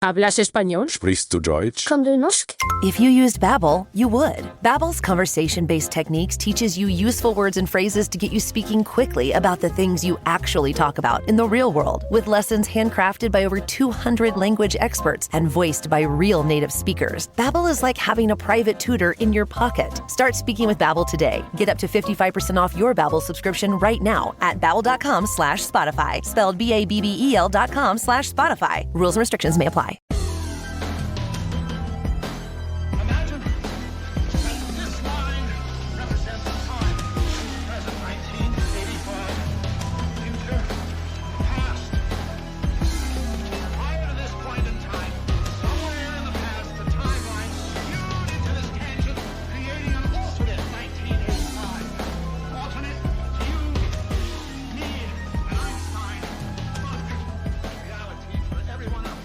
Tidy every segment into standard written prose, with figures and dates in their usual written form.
¿Hablas español? Sprichst du Deutsch? Kan du norsk? If you used Babbel, you would. Babbel's conversation-based techniques teaches you useful words and phrases to get you speaking quickly about the things you actually talk about in the real world, with lessons handcrafted by over 200 language experts and voiced by real native speakers. Babbel is like having a private tutor in your pocket. Start speaking with Babbel today. Get up to 55% off your Babbel subscription right now at babbel.com/Spotify. Spelled BABBEL.com/Spotify. Rules and restrictions may apply. Imagine that this line represents the time, present 1985, future, past. Prior to this point in time, somewhere in the past, the timeline skewed into this tangent, creating an alternate 1985. Alternate you, me, and Einstein. Fuck. Reality for everyone else.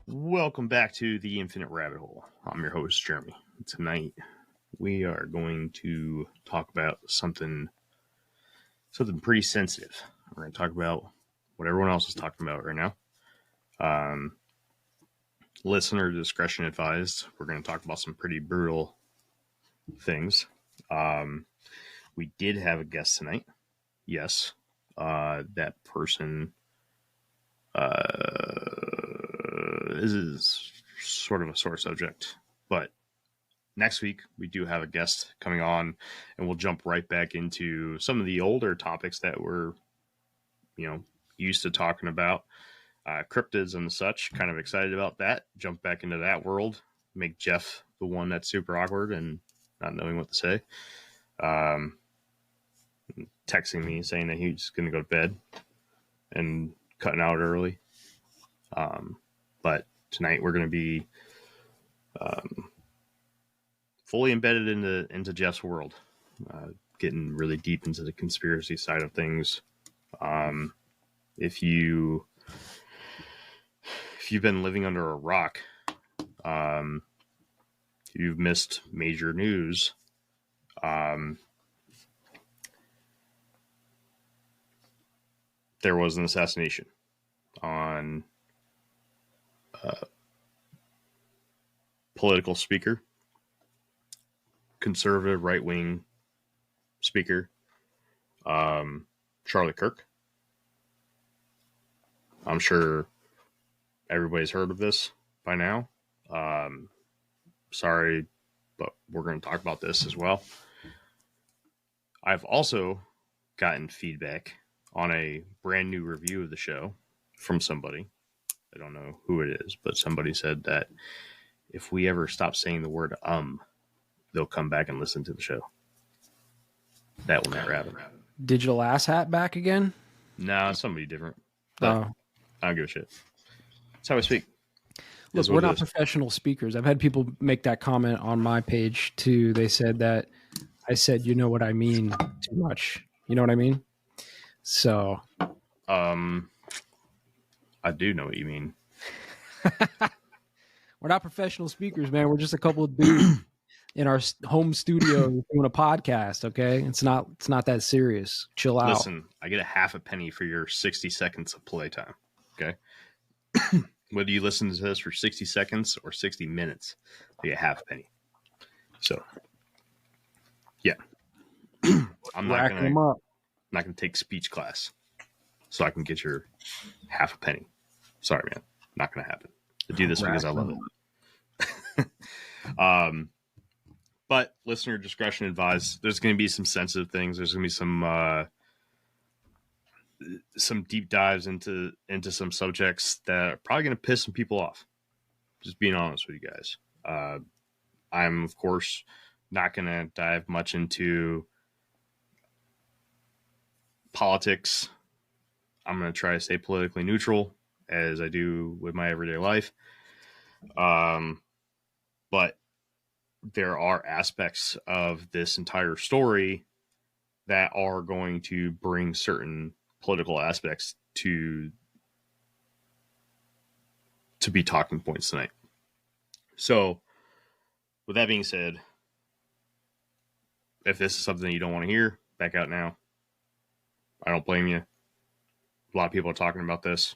Welcome back to the Infinite Rabbit Hole. I'm your host, Jeremy. Tonight, we are going to talk about something pretty sensitive. We're going to talk about what everyone else is talking about right now. Listener discretion advised. We're going to talk about some pretty brutal things. We did have a guest tonight. Yes. That person this is sort of a sore subject, but next week we do have a guest coming on, and we'll jump right back into some of the older topics that we're, used to talking about, cryptids and such. Kind of excited about that. Jump back into that world. Make Jeff the one that's super awkward and not knowing what to say. Texting me saying that he's going to go to bed and cutting out early. But tonight we're going to be fully embedded into Jeff's world, getting really deep into the conspiracy side of things. If you've been living under a rock, you've missed major news. There was an assassination on political speaker, conservative right-wing speaker, Charlie Kirk. I'm sure everybody's heard of this by now. Sorry, but we're going to talk about this as well. I've also gotten feedback on a brand new review of the show from somebody. I don't know who it is, but somebody said that if we ever stop saying the word they'll come back and listen to the show. That will never happen. Digital ass hat back again? No, somebody different. But I don't give a shit. That's how I speak. Look, we're not professional speakers. I've had people make that comment on my page too. They said that I said, you know what I mean, too much. You know what I mean? So. I do know what you mean. We're not professional speakers, man. We're just a couple of dudes in our home studio doing a podcast. Okay, it's not that serious. Chill out. Listen, I get a half a penny for your 60 seconds of playtime. Okay, whether you listen to this for 60 seconds or 60 minutes, I get half a penny. So, yeah, I'm not gonna take speech class so I can get your half a penny. Sorry, man. Not going to happen. I do this because I love it. But listener discretion advised. There's going to be some sensitive things. There's going to be some deep dives into some subjects that are probably going to piss some people off. Just being honest with you guys. I'm, of course, not going to dive much into politics. I'm going to try to stay politically neutral, as I do with my everyday life. But there are aspects of this entire story that are going to bring certain political aspects to be talking points tonight. So with that being said, If this is something you don't want to hear, back out now. I don't blame you. A lot of people are talking about this.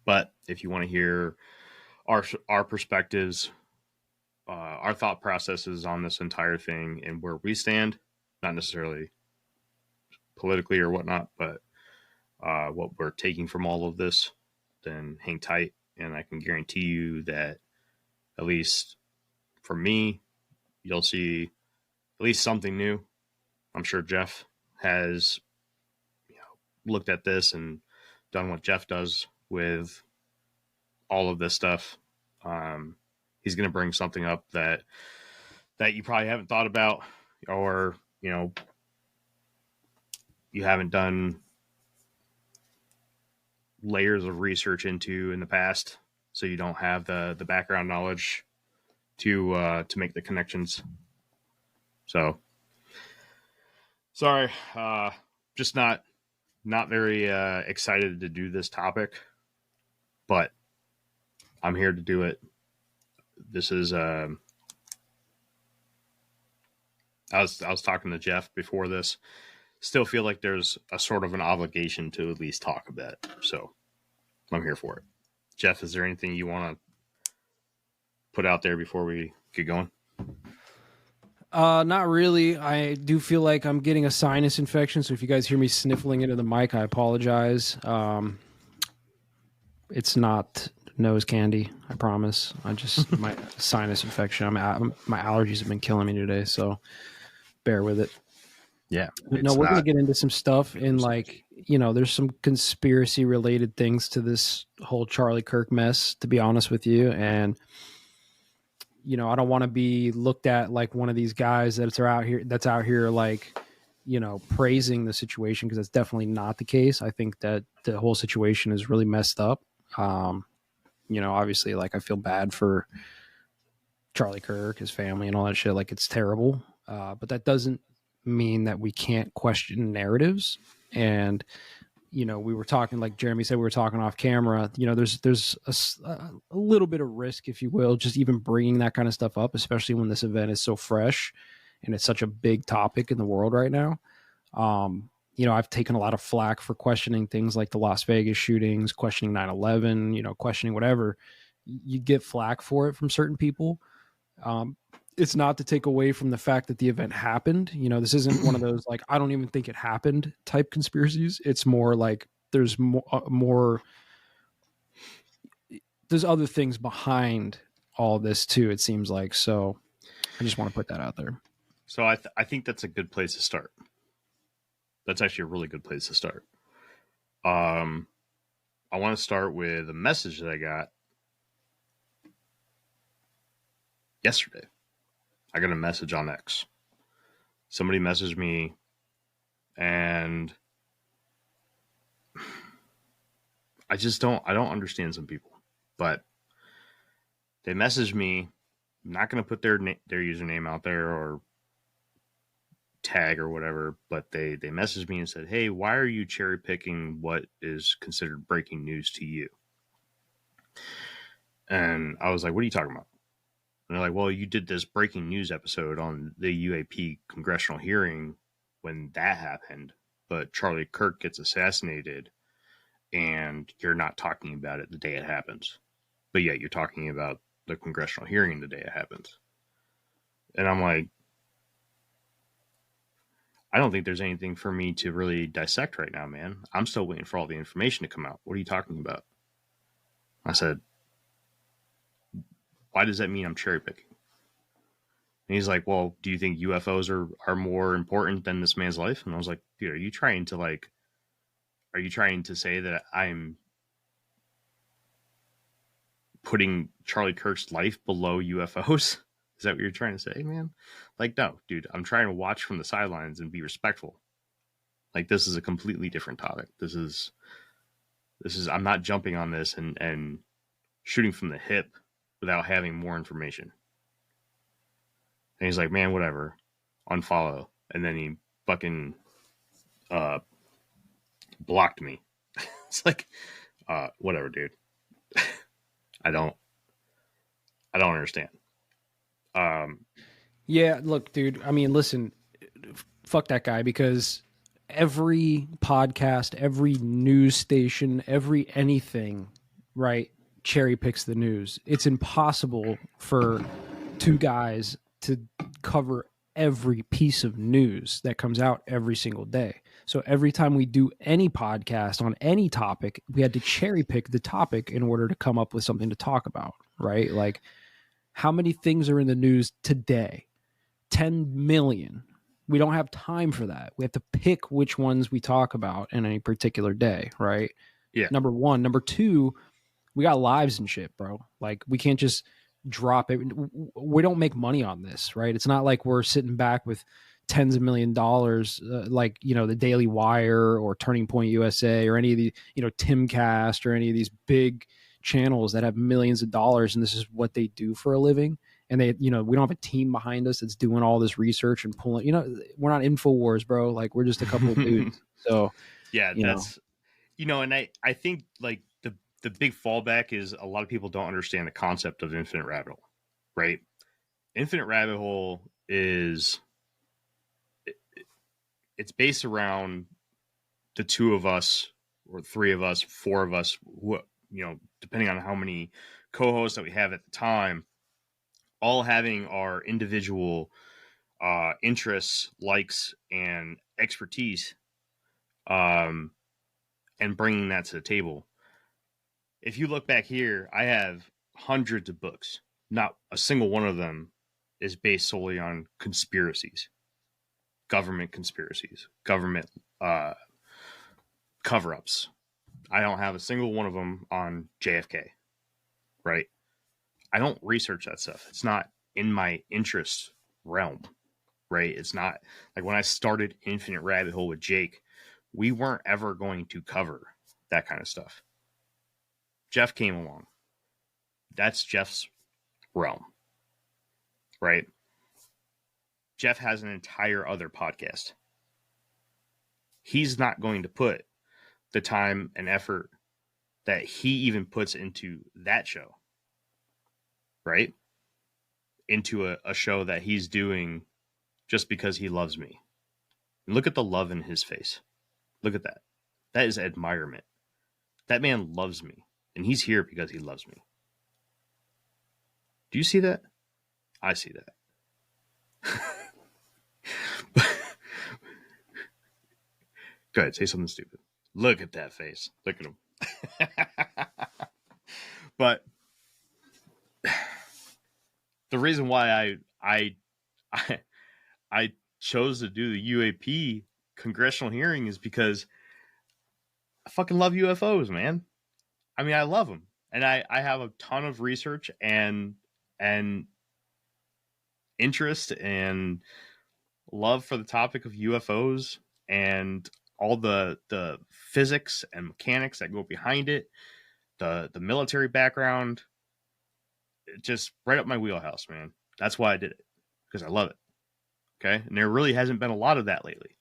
But if you want to hear our perspectives, our thought processes on this entire thing and where we stand, not necessarily politically or whatnot, but what we're taking from all of this, then hang tight. And I can guarantee you that, at least for me, you'll see at least something new. I'm sure Jeff has looked at this and done what Jeff does with all of this stuff. He's going to bring something up that you probably haven't thought about, or you haven't done layers of research into in the past, so you don't have the background knowledge to make the connections. So sorry, just not very excited to do this topic, but I'm here to do it. This is I was talking to Jeff before this. Still feel like there's a sort of an obligation to at least talk about it. So I'm here for it. Jeff, is there anything you want to put out there before we get going? Not really. I do feel like I'm getting a sinus infection, so if you guys hear me sniffling into the mic, I apologize. It's not nose candy, I promise. I just my sinus infection. My allergies have been killing me today, so bear with it. Yeah. No, we're going to get into some stuff, and there's some conspiracy related things to this whole Charlie Kirk mess, to be honest with you. And I don't want to be looked at like one of these guys that's out here like, praising the situation, because that's definitely not the case. I think that the whole situation is really messed up. Obviously, like, I feel bad for Charlie Kirk, his family, and all that shit. Like, it's terrible. But that doesn't mean that we can't question narratives. And we were talking, like Jeremy said, we were talking off camera. There's a little bit of risk, if you will, just even bringing that kind of stuff up, especially when this event is so fresh and it's such a big topic in the world right now. I've taken a lot of flack for questioning things like the Las Vegas shootings, questioning 9/11, questioning whatever. You get flack for it from certain people. It's not to take away from the fact that the event happened. This isn't one of those, like, I don't even think it happened type conspiracies. It's more like there's more there's other things behind all this too, it seems like. So I just want to put that out there. So I think that's a good place to start. That's actually a really good place to start. I want to start with a message that I got yesterday. I got a message on X. Somebody messaged me, and I don't understand some people, but they messaged me. I'm not going to put their username out there or tag or whatever, but they messaged me and said, "Hey, why are you cherry picking what is considered breaking news to you?" And I was like, "What are you talking about?" And they're like, "Well, you did this breaking news episode on the UAP congressional hearing when that happened, but Charlie Kirk gets assassinated and you're not talking about it the day it happens. But yet you're talking about the congressional hearing the day it happens." And I'm like, I don't think there's anything for me to really dissect right now, man. I'm still waiting for all the information to come out. What are you talking about? I said, why does that mean I'm cherry picking? And he's like, well, do you think UFOs are more important than this man's life? And I was like, dude, are you trying to say that I'm putting Charlie Kirk's life below UFOs? Is that what you're trying to say, man? Like, no, dude, I'm trying to watch from the sidelines and be respectful. Like, this is a completely different topic. This is, I'm not jumping on this and shooting from the hip without having more information. And he's like, man, whatever, unfollow. And then he fucking blocked me. It's like, whatever, dude. I don't understand. Yeah, look, dude. I mean, listen, fuck that guy, because every podcast, every news station, every anything, right, cherry picks the news. It's impossible for two guys to cover every piece of news that comes out every single day. So every time we do any podcast on any topic, we had to cherry pick the topic in order to come up with something to talk about, right? Like, how many things are in the news today? 10 million. We don't have time for that. We have to pick which ones we talk about in any particular day, right? Yeah. Number one. Number two, we got lives and shit, bro. Like, we can't just drop it. We don't make money on this, right? It's not like we're sitting back with tens of $1 million, like, you know, the Daily Wire or Turning Point USA or any of the, you know, Timcast or any of these big channels that have millions of dollars and this is what they do for a living. And they, you know, we don't have a team behind us that's doing all this research and pulling, you know, we're not InfoWars, bro. Like, we're just a couple of dudes. So, Yeah, you know. that's and I think like the big fallback is a lot of people don't understand the concept of infinite rabbit hole, right? Infinite rabbit hole is it's based around the two of us or three of us, four of us, who, depending on how many co-hosts that we have at the time, all having our individual interests, likes, and expertise, and bringing that to the table. If you look back here, I have hundreds of books. Not a single one of them is based solely on conspiracies, government conspiracies, government cover-ups. I don't have a single one of them on JFK, right? I don't research that stuff. It's not in my interest realm, right? It's not like when I started Infinite Rabbit Hole with Jake, we weren't ever going to cover that kind of stuff. Jeff came along. That's Jeff's realm, right? Jeff has an entire other podcast. He's not going to put the time and effort that he even puts into that show, right? Into a show that he's doing just because he loves me. And look at the love in his face. Look at that. That is admirement. That man loves me. And he's here because he loves me. Do you see that? I see that. Go ahead, say something stupid. Look at that face. Look at him. But the reason why I chose to do the UAP congressional hearing is because I fucking love UFOs, man. I mean, I love them, and I have a ton of research and interest and love for the topic of UFOs and all the physics and mechanics that go behind it, the military background, just right up my wheelhouse, man. That's why I did it, because I love it. Okay, and there really hasn't been a lot of that lately,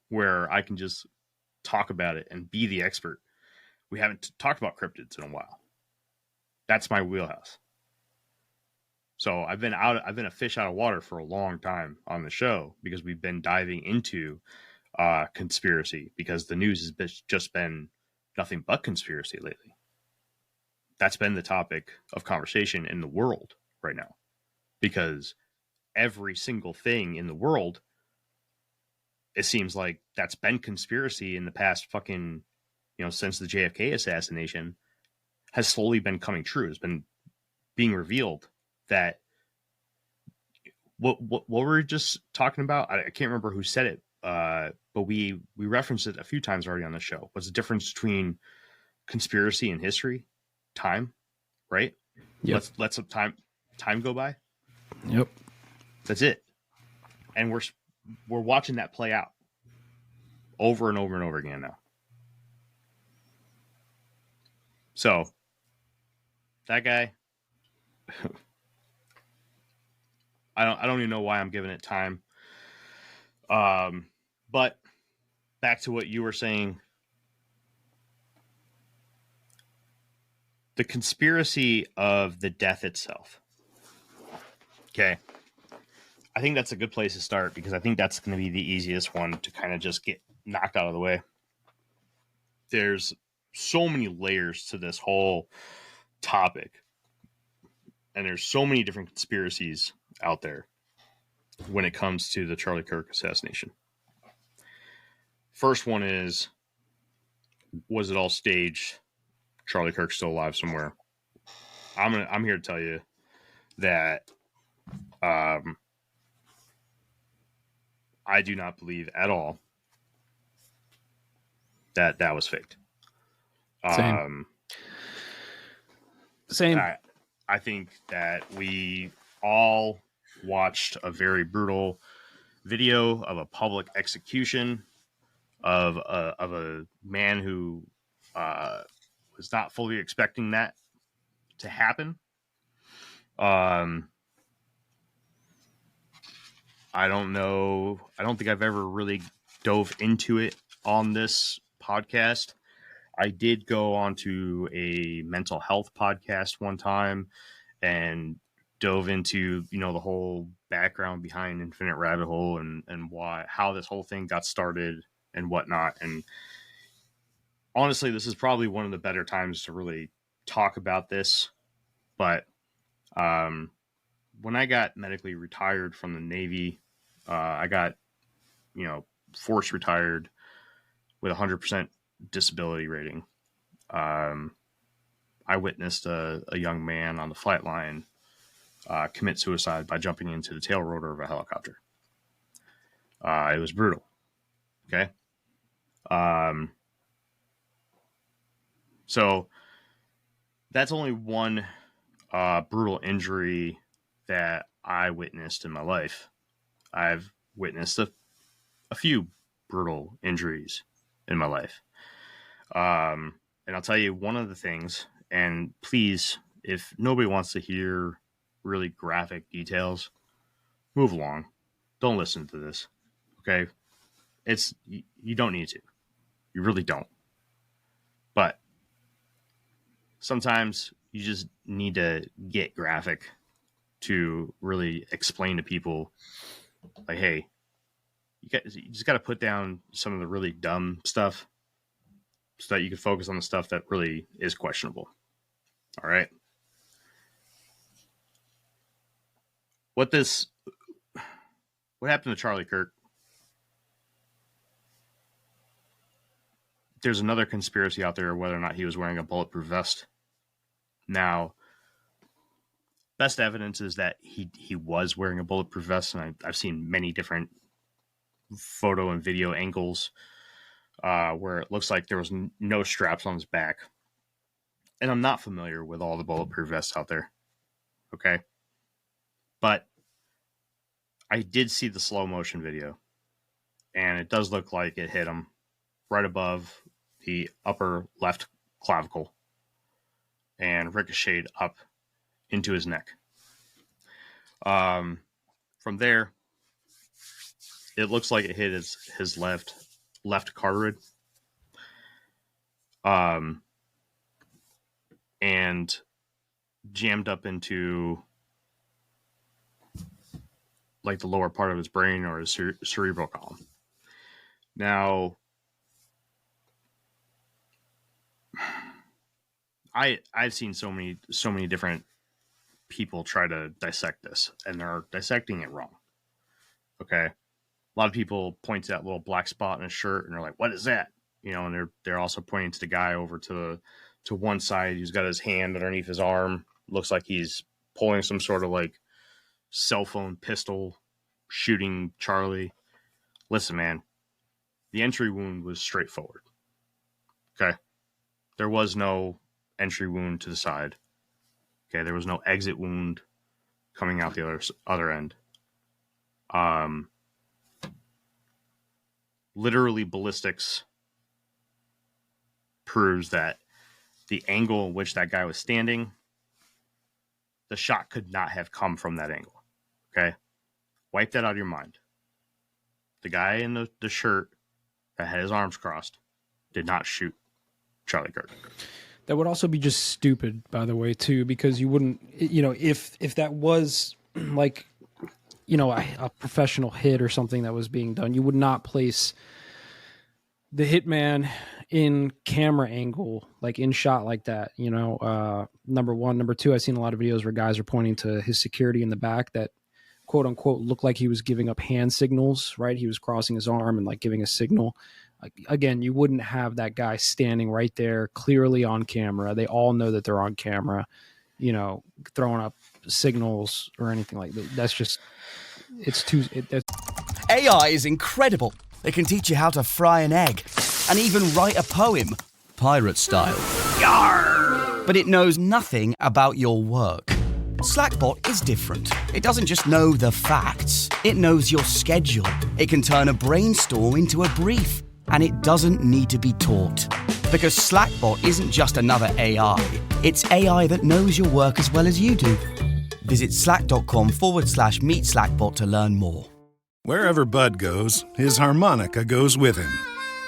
where I can just talk about it and be the expert. We haven't talked about cryptids in a while. That's my wheelhouse. So I've been a fish out of water for a long time on the show because we've been diving into conspiracy, because the news has just been nothing but conspiracy lately. That's been the topic of conversation in the world right now, because every single thing in the world, it seems like that's been conspiracy in the past fucking, since the JFK assassination, has slowly been coming true. It's been being revealed that what we're just talking about, I can't remember who said it, but we referenced it a few times already on the show. What's the difference between conspiracy and history? Time, right? Yep. Let some time go by. Yep. That's it. And we're watching that play out over and over and over again now. So that guy, I don't even know why I'm giving it time. But back to what you were saying, the conspiracy of the death itself. Okay. I think that's a good place to start because I think that's going to be the easiest one to kind of just get knocked out of the way. There's so many layers to this whole topic, and there's so many different conspiracies out there when it comes to the Charlie Kirk assassination. First one is, was it all staged? Charlie Kirk's still alive somewhere. I'm here to tell you that I do not believe at all that that was faked. Same. I think that we all watched a very brutal video of a public execution of a man who was not fully expecting that to happen. I don't know. I don't think I've ever really dove into it on this podcast. I did go onto a mental health podcast one time and dove into, you know, the whole background behind Infinite Rabbit Hole and how this whole thing got started and whatnot. And honestly, this is probably one of the better times to really talk about this. But when I got medically retired from the Navy, I got, you know, force retired with 100% disability rating. I witnessed a young man on the flight line commit suicide by jumping into the tail rotor of a helicopter. It was brutal. Okay. So that's only one brutal injury that I witnessed in my life. I've witnessed a few brutal injuries in my life. And I'll tell you one of the things, and please, if nobody wants to hear really graphic details, move along. Don't listen to this. Okay. You don't need to. You really don't. But sometimes you just need to get graphic to really explain to people, like, hey, you just got to put down some of the really dumb stuff so that you can focus on the stuff that really is questionable. All right. What happened to Charlie Kirk? There's another conspiracy out there whether or not he was wearing a bulletproof vest. Now, best evidence is that he was wearing a bulletproof vest, and I've seen many different photo and video angles where it looks like there was no straps on his back. And I'm not familiar with all the bulletproof vests out there. Okay. But I did see the slow motion video, and it does look like it hit him right above the upper left clavicle and ricocheted up into his neck. From there, it looks like it hit his left carotid. And jammed up into like the lower part of his brain or his cerebral column. Now, I've seen so many different people try to dissect this, and they're dissecting it wrong. Okay. A lot of people point to that little black spot in his shirt and they're like, what is that? You know, and they're also pointing to the guy over to one side who's got his hand underneath his arm. Looks like he's pulling some sort of like cell phone pistol, shooting Charlie. Listen, man, the entry wound was straightforward. Okay. There was no entry wound to the side. Okay. There was no exit wound coming out the other end. Literally, ballistics proves that the angle in which that guy was standing, the shot could not have come from that angle. Okay? Wipe that out of your mind. The guy in the shirt that had his arms crossed did not shoot Charlie Kirk. That would also be just stupid, by the way, too, because you wouldn't, you know, if that was like a professional hit or something that was being done, you would not place the hitman in camera angle, like in shot like that, number one. Number two, I've seen a lot of videos where guys are pointing to his security in the back that quote unquote looked like he was giving up hand signals, right? He was crossing his arm and like giving a signal. Again, you wouldn't have that guy standing right there clearly on camera. They all know that they're on camera, throwing up signals or anything like that. That's just, AI is incredible. It can teach you how to fry an egg and even write a poem, pirate style. Yarr! But it knows nothing about your work. Slackbot is different. It doesn't just know the facts, it knows your schedule. It can turn a brainstorm into a brief, and it doesn't need to be taught. Because Slackbot isn't just another AI, it's AI that knows your work as well as you do. Visit slack.com/meet Slackbot to learn more. Wherever Bud goes, his harmonica goes with him.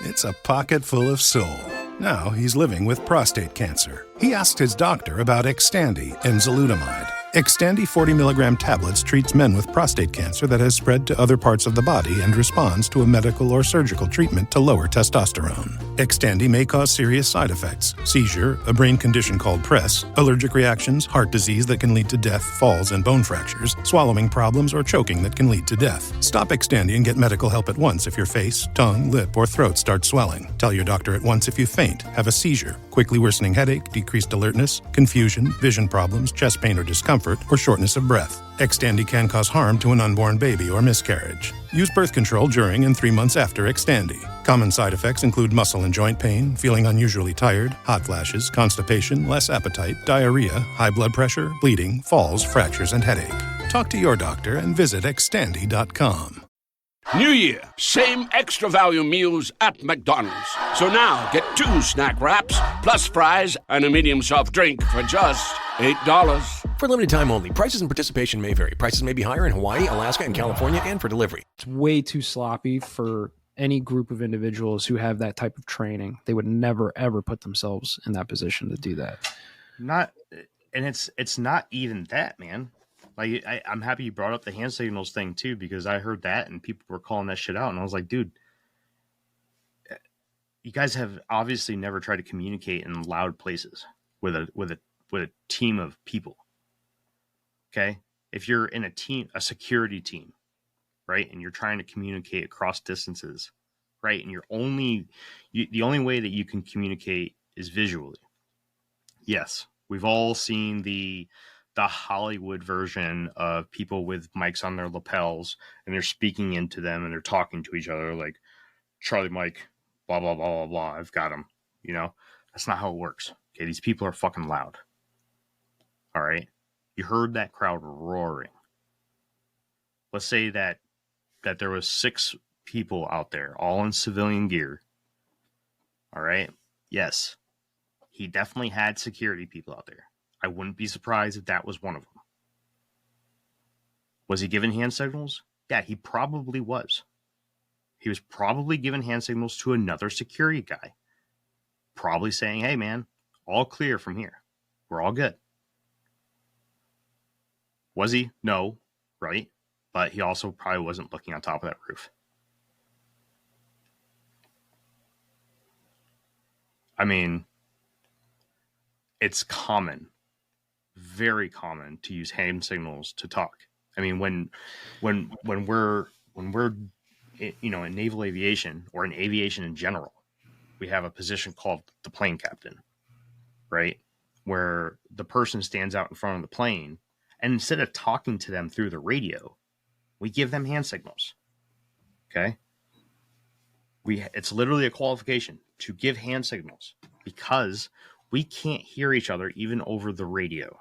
It's a pocket full of soul. Now he's living with prostate cancer. He asked his doctor about Xtandi and enzalutamide. Xtandi 40 milligram tablets treats men with prostate cancer that has spread to other parts of the body and responds to a medical or surgical treatment to lower testosterone. Xtandi may cause serious side effects: seizure, a brain condition called PRESS, allergic reactions, heart disease that can lead to death, falls and bone fractures, swallowing problems, or choking that can lead to death. Stop Xtandi and get medical help at once if your face, tongue, lip, or throat start swelling. Tell your doctor at once if you faint, have a seizure, quickly worsening headache, decreased alertness, confusion, vision problems, chest pain or discomfort, or shortness of breath. Xtandi can cause harm to an unborn baby or miscarriage. Use birth control during and 3 months after Xtandi. Common side effects include muscle and joint pain, feeling unusually tired, hot flashes, constipation, less appetite, diarrhea, high blood pressure, bleeding, falls, fractures, and headache. Talk to your doctor and visit Xtandi.com. New Year, same extra value meals at McDonald's. So now get 2 snack wraps, plus fries, and a medium soft drink for just $8. For limited time only. Prices and participation may vary. Prices may be higher in Hawaii, Alaska, and California, and for delivery. It's way too sloppy for any group of individuals who have that type of training. They would never, ever put themselves in that position to do that. It's not even that, man. Like, I'm happy you brought up the hand signals thing too, because I heard that and people were calling that shit out, and I was like, dude, you guys have obviously never tried to communicate in loud places with a team of people. Okay, if you're in a security team, right, and you're trying to communicate across distances, right, and the only way that you can communicate is visually. Yes, we've all seen the Hollywood version of people with mics on their lapels and they're speaking into them and they're talking to each other like, Charlie Mike, blah, blah, blah, blah, blah. I've got him. That's not how it works. Okay. These people are fucking loud. All right. You heard that crowd roaring. Let's say that there was 6 people out there, all in civilian gear. All right. Yes. He definitely had security people out there. I wouldn't be surprised if that was one of them. Was he given hand signals? Yeah, he probably was. He was probably giving hand signals to another security guy. Probably saying, hey, man, all clear from here. We're all good. Was he? No, right? But he also probably wasn't looking on top of that roof. I mean, it's common. Very common to use hand signals to talk. I mean, when we're in naval aviation or in aviation in general, we have a position called the plane captain, right? Where the person stands out in front of the plane, and instead of talking to them through the radio, we give them hand signals. Okay, it's literally a qualification to give hand signals because we can't hear each other even over the radio.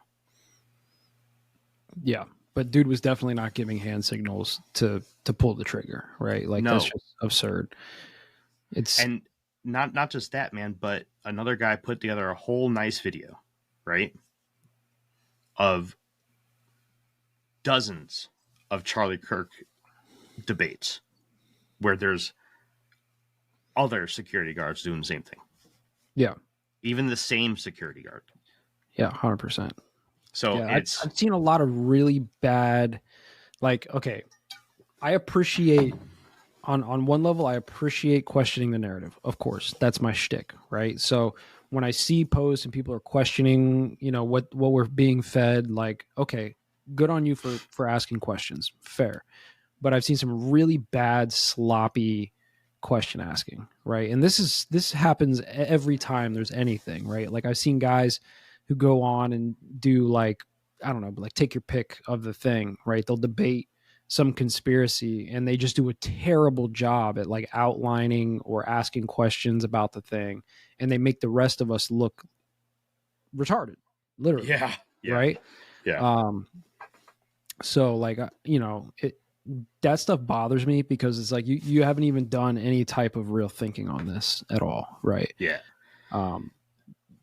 Yeah, but dude was definitely not giving hand signals to pull the trigger, right? Like, no. That's just absurd. And not just that, man, but another guy put together a whole nice video, right, of dozens of Charlie Kirk debates where there's other security guards doing the same thing. Yeah. Even the same security guard. Yeah, 100%. So yeah, I've seen a lot of really bad Like, okay, I appreciate on one level, I appreciate questioning the narrative. Of course, that's my shtick, right? So when I see posts and people are questioning, what we're being fed, like, okay, good on you for asking questions, fair. But I've seen some really bad, sloppy question asking, right? And this happens every time there's anything, right? Like I've seen guys who go on and do like, I don't know, like take your pick of the thing, right? They'll debate some conspiracy and they just do a terrible job at like outlining or asking questions about the thing, and they make the rest of us look retarded, literally. Yeah. Right. Yeah. So like, that stuff bothers me because it's like you haven't even done any type of real thinking on this at all, right? Yeah.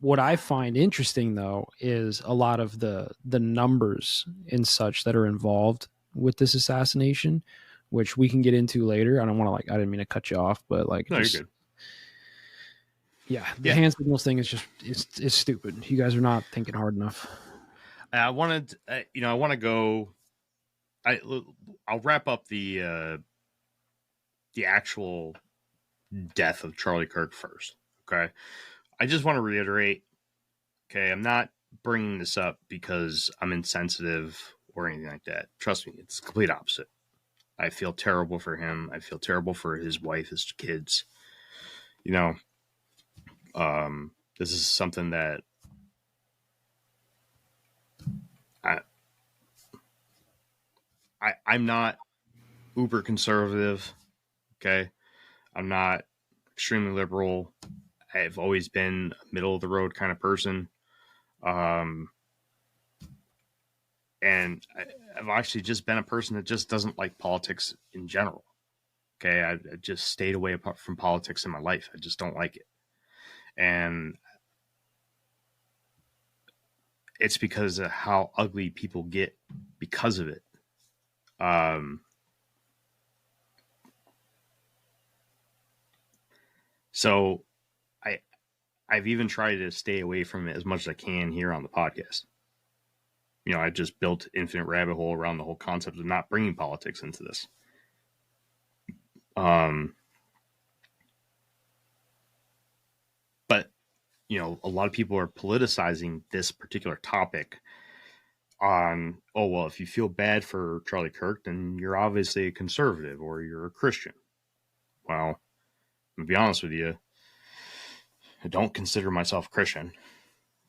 What I find interesting though is a lot of the numbers and such that are involved with this assassination, which we can get into later. I don't want to I didn't mean to cut you off, but like, no, you're good. Yeah, the hand signals thing is just it's stupid. You guys are not thinking hard enough. I want to go. I'll wrap up the actual death of Charlie Kirk first. Okay, I just want to reiterate. Okay, I'm not bringing this up because I'm insensitive or anything like that. Trust me, it's the complete opposite. I feel terrible for him. I feel terrible for his wife, his kids. This is something that I'm not uber conservative. Okay. I'm not extremely liberal. I've always been a middle of the road kind of person. And I've actually just been a person that just doesn't like politics in general. Okay. I just stayed away from politics in my life. I just don't like it. And it's because of how ugly people get because of it. So I've even tried to stay away from it as much as I can here on the podcast. I just built infinite rabbit hole around the whole concept of not bringing politics into this. But, a lot of people are politicizing this particular topic on, oh, well, if you feel bad for Charlie Kirk, then you're obviously a conservative or you're a Christian. Well, to be honest with you, I don't consider myself Christian.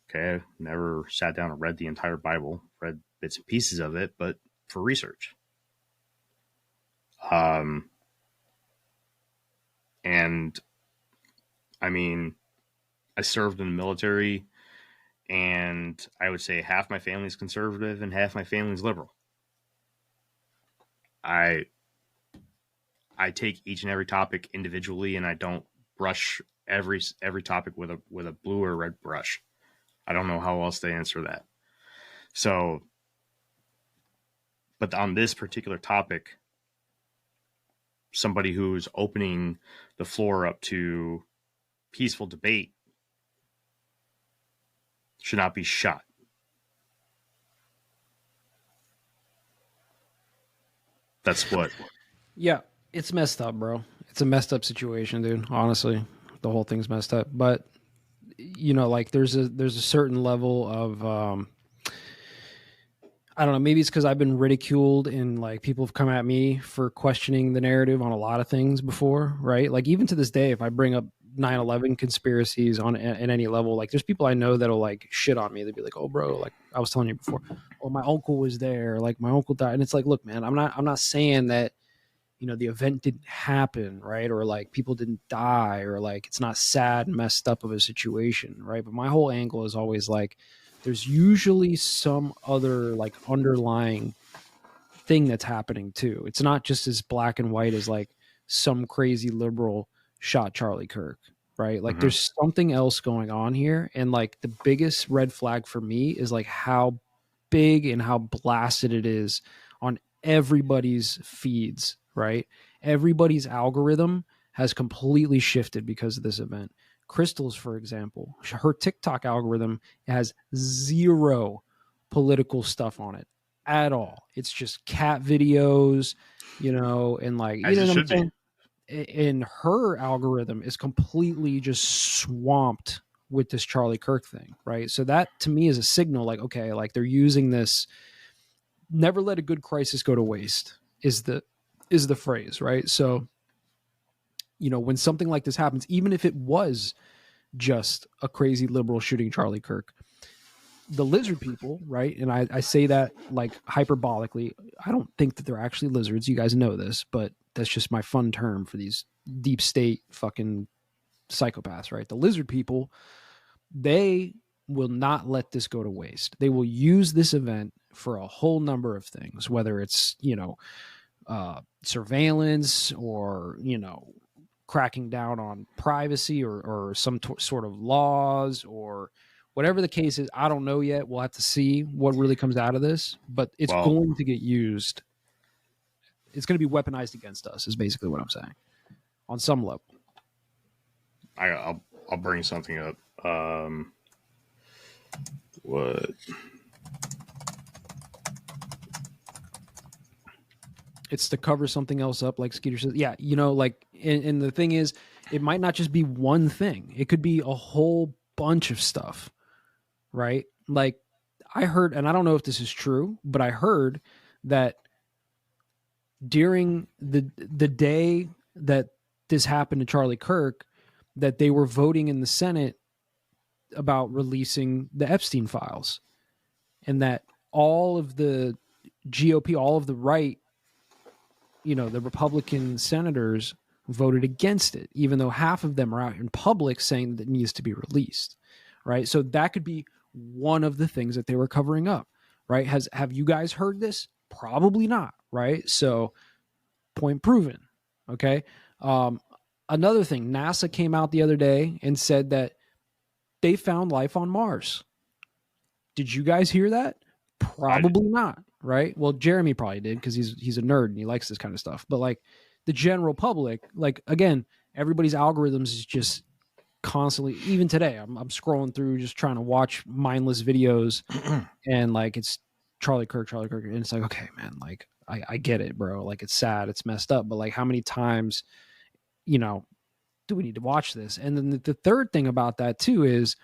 Okay, I've never sat down and read the entire Bible, read bits and pieces of it, but for research. And I mean, I served in the military, and I would say half my family's conservative and half my family's liberal. I take each and every topic individually, and I don't brush every topic with a blue or red brush. I don't know how else to answer that. So, but on this particular topic, somebody who's opening the floor up to peaceful debate should not be shot. That's what. Yeah, it's messed up, bro. It's a messed up situation, dude. Honestly, the whole thing's messed up. But like there's a certain level of I don't know, maybe it's because I've been ridiculed and like people have come at me for questioning the narrative on a lot of things before, right? Like even to this day, if I bring up 9/11 conspiracies at any level, like there's people I know that'll like shit on me. They'll be like, "Oh, bro, like I was telling you before, oh, my uncle was there, like my uncle died," and it's like, look, man, I'm not saying that the event didn't happen, right? Or like people didn't die, or like it's not sad and messed up of a situation, right? But my whole angle is always like, there's usually some other like underlying thing that's happening too. It's not just as black and white as like some crazy liberal shot Charlie Kirk, right? Like there's something else going on here. And like the biggest red flag for me is like how big and how blasted it is on everybody's feeds, right? Everybody's algorithm has completely shifted because of this event. Crystal's, for example, her TikTok algorithm has zero political stuff on it. at all. It's just cat videos, and like, As it what I'm should be. saying? And her algorithm is completely just swamped with this Charlie Kirk thing, right? So that to me is a signal, like, okay, like they're using this. Never let a good crisis go to waste is the phrase, right? So, when something like this happens, even if it was just a crazy liberal shooting Charlie Kirk, the lizard people, right? And I say that like hyperbolically. I don't think that they're actually lizards. You guys know this, but that's just my fun term for these deep state fucking psychopaths, right? The lizard people, they will not let this go to waste. They will use this event for a whole number of things, whether it's, surveillance or, cracking down on privacy or some sort of laws or whatever the case is. I don't know yet. We'll have to see what really comes out of this, but it's going to get used. It's going to be weaponized against us is basically what I'm saying on some level. I'll bring something up. What? It's to cover something else up, like Skeeter says. Yeah, like, and the thing is, it might not just be one thing. It could be a whole bunch of stuff, right? Like, I heard, and I don't know if this is true, but I heard that during the day that this happened to Charlie Kirk, that they were voting in the Senate about releasing the Epstein files, and that all of the GOP, all of the right, the Republican senators voted against it, even though half of them are out in public saying that it needs to be released, right? So that could be one of the things that they were covering up, right? Have you guys heard this? Probably not, right? So point proven, okay? Another thing, NASA came out the other day and said that they found life on Mars. Did you guys hear that? Probably not, right? Well, Jeremy probably did because he's a nerd and he likes this kind of stuff. But like the general public, like, again, everybody's algorithms is just constantly, even today, I'm scrolling through just trying to watch mindless videos and like it's Charlie Kirk, and it's like, okay, man, like I get it, bro. Like it's sad, it's messed up, but like how many times, do we need to watch this? And then the third thing about that too is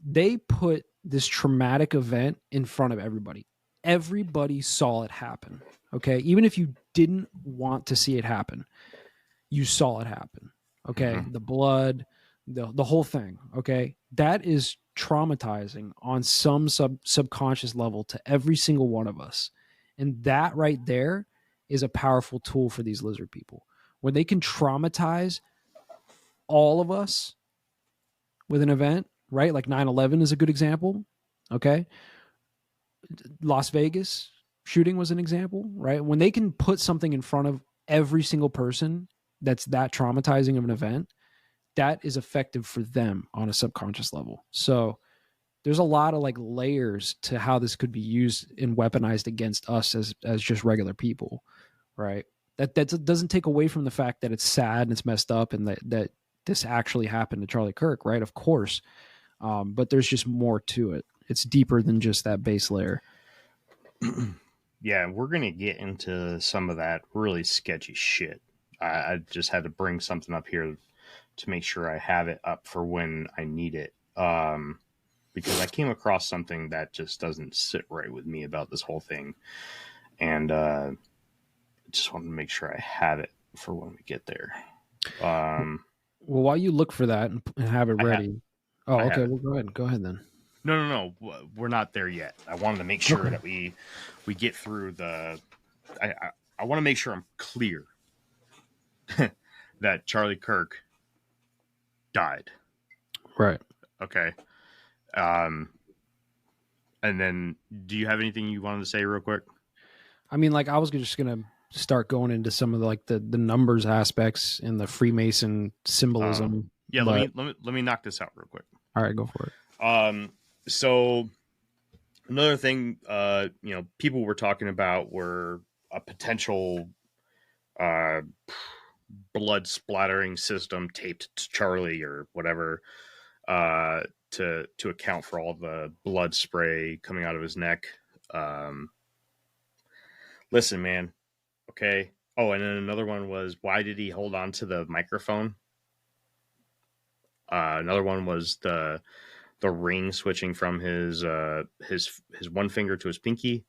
they put this traumatic event in front of everybody. Everybody saw it happen. Okay. Even if you didn't want to see it happen, you saw it happen. Okay. Mm-hmm. The blood, the whole thing. Okay. That is traumatizing on some subconscious level to every single one of us. And that right there is a powerful tool for these lizard people. When they can traumatize all of us with an event, right? Like 9/11 is a good example. Okay. Las Vegas shooting was an example, right? When they can put something in front of every single person that's that traumatizing of an event, that is effective for them on a subconscious level. So there's a lot of like layers to how this could be used and weaponized against us as just regular people, right? That doesn't take away from the fact that it's sad and it's messed up and that this actually happened to Charlie Kirk, right? Of course. But there's just more to it. It's deeper than just that base layer. Yeah, we're going to get into some of that really sketchy shit. I just had to bring something up here to make sure I have it up for when I need it. Because I came across something that just doesn't sit right with me about this whole thing. And just wanted to make sure I have it for when we get there. Well, while you look for that and have it ready. Okay. Well, go ahead then. No. We're not there yet. I wanted to make sure that we get through the. I want to make sure I'm clear that Charlie Kirk died. Right. Okay. And then, do you have anything you wanted to say real quick? I mean, like I was just gonna start going into some of the numbers aspects and the Freemason symbolism. Yeah. Let me knock this out real quick. All right, go for it. So another thing, people were talking about were a potential blood splattering system taped to Charlie or whatever to account for all the blood spray coming out of his neck. Listen, man. Okay. Oh, and then another one was, why did he hold on to the microphone? Another one was the ring switching from his one finger to his pinky.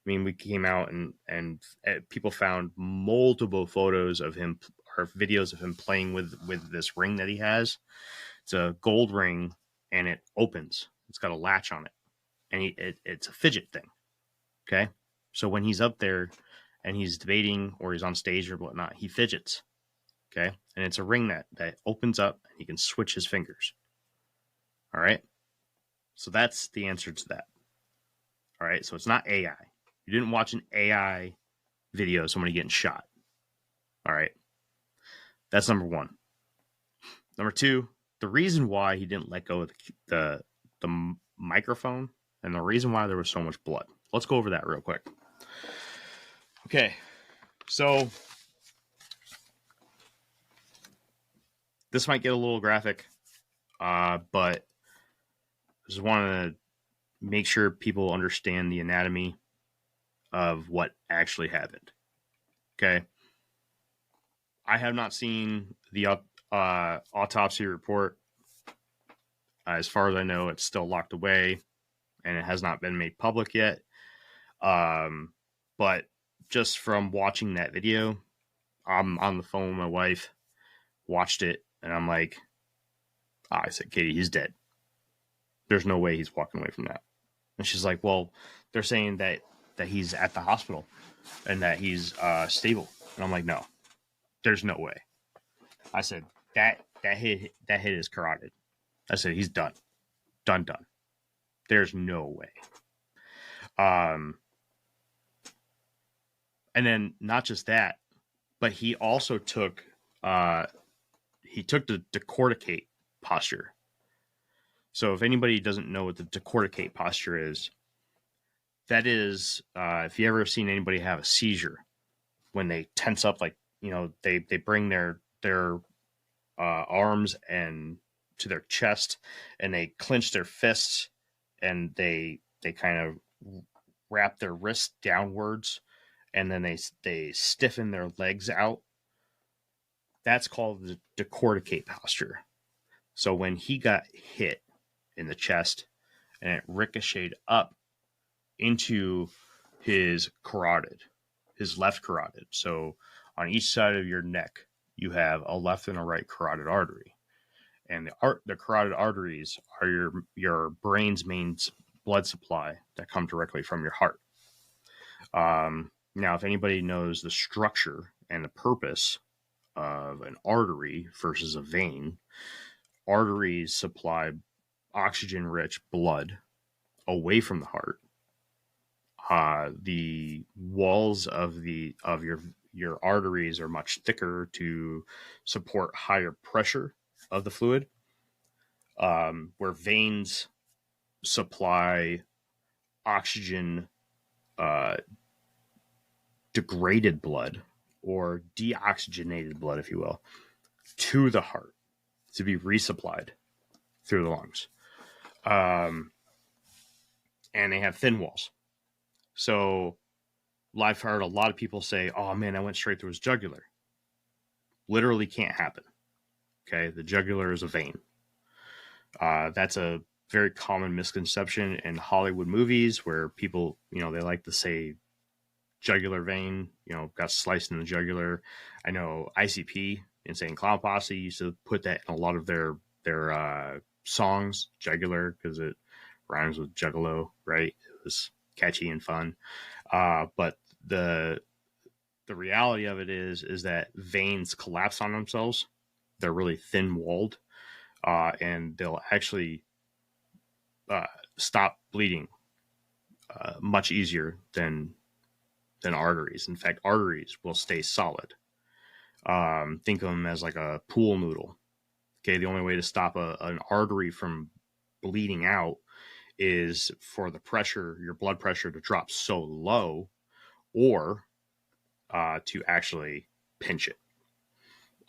I mean, we came out and people found multiple photos of him or videos of him playing with this ring that he has. It's a gold ring, and it opens. It's got a latch on it, and it's a fidget thing. Okay, so when he's up there and he's debating or he's on stage or whatnot, he fidgets. Okay, and it's a ring that opens up, and he can switch his fingers. All right, so that's the answer to that. All right, so it's not AI. You didn't watch an AI video of somebody getting shot. All right, that's number one. Number two, the reason why he didn't let go of the microphone and the reason why there was so much blood. Let's go over that real quick. Okay, so this might get a little graphic, but I just want to make sure people understand the anatomy of what actually happened. Okay, I have not seen the autopsy report. As far as I know, it's still locked away, and it has not been made public yet. But just from watching that video, I'm on the phone with my wife, watched it, and I'm like, I said, Katie, he's dead. There's no way he's walking away from that. And she's like, well, they're saying that he's at the hospital and that he's stable. And I'm like, no, there's no way. I said, that hit is carotid. I said, he's done. Done. There's no way. And then not just that, but he also took the decorticate posture. So if anybody doesn't know what the decorticate posture is, that is, if you ever seen anybody have a seizure, when they tense up, like, you know, they bring their arms and to their chest and they clench their fists and they kind of wrap their wrists downwards and then they stiffen their legs out. That's called the decorticate posture. So when he got hit in the chest and it ricocheted up into his carotid, his left carotid. So on each side of your neck, you have a left and a right carotid artery. And the carotid arteries are your brain's main blood supply that come directly from your heart. Now, if anybody knows the structure and the purpose of an artery versus a vein, arteries supply oxygen-rich blood away from the heart. The walls of your arteries are much thicker to support higher pressure of the fluid, where veins supply oxygen degraded blood or deoxygenated blood, if you will, to the heart to be resupplied through the lungs. And they have thin walls. So I've heard a lot of people say, oh man, I went straight through his jugular. Literally can't happen. Okay, the jugular is a vein. That's a very common misconception in Hollywood movies where people, you know, they like to say jugular vein, you know, got sliced in the jugular. I know ICP, Insane Clown Posse, used to put that in a lot of their songs, jugular, because it rhymes with juggalo, right? It was catchy and fun. But the reality of it is that veins collapse on themselves. They're really thin walled, and they'll actually stop bleeding much easier than arteries. In fact, arteries will stay solid. Think of them as like a pool noodle. Okay, the only way to stop an artery from bleeding out is for the pressure, your blood pressure, to drop so low, or to actually pinch it,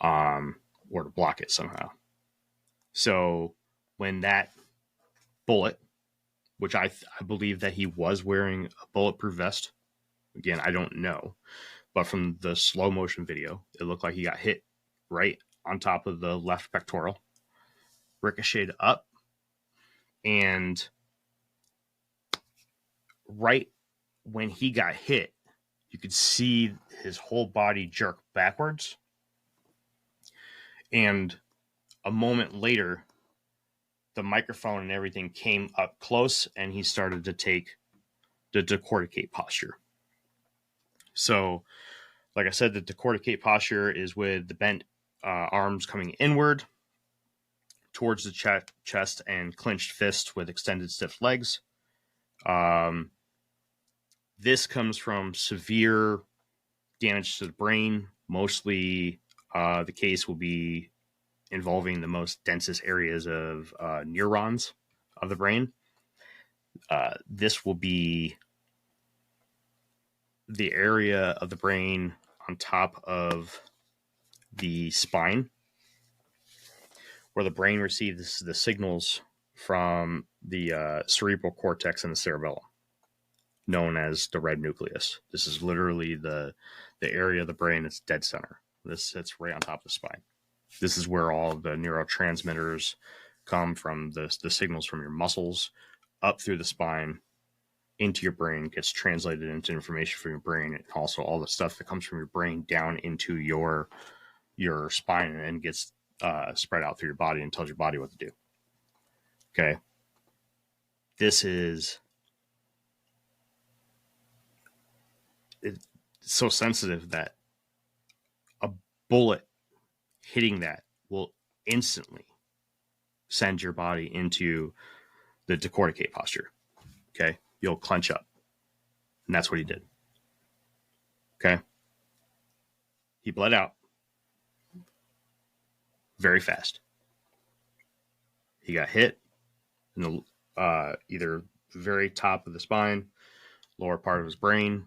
or to block it somehow. So when that bullet, which I believe that he was wearing a bulletproof vest, Again, I don't know. But from the slow motion video, it looked like he got hit right on top of the left pectoral, ricocheted up, and right when he got hit, you could see his whole body jerk backwards. And a moment later, the microphone and everything came up close, and he started to take the decorticate posture. So, like I said, the decorticate posture is with the bent arms coming inward towards the chest and clenched fists with extended stiff legs. This comes from severe damage to the brain. Mostly the case will be involving the most densest areas of neurons of the brain. This will be the area of the brain on top of the spine, where the brain receives the signals from the cerebral cortex and the cerebellum, known as the red nucleus. This is literally the area of the brain that's dead center. This sits right on top of the spine. This is where all the neurotransmitters come from, the signals from your muscles up through the spine into your brain, gets translated into information from your brain, and also all the stuff that comes from your brain down into your spine and gets spread out through your body and tells your body what to do. Okay. This is it's so sensitive that a bullet hitting that will instantly send your body into the decorticate posture. Okay. You'll clench up. And that's what he did. Okay. He bled out very fast. He got hit in the either very top of the spine, lower part of his brain.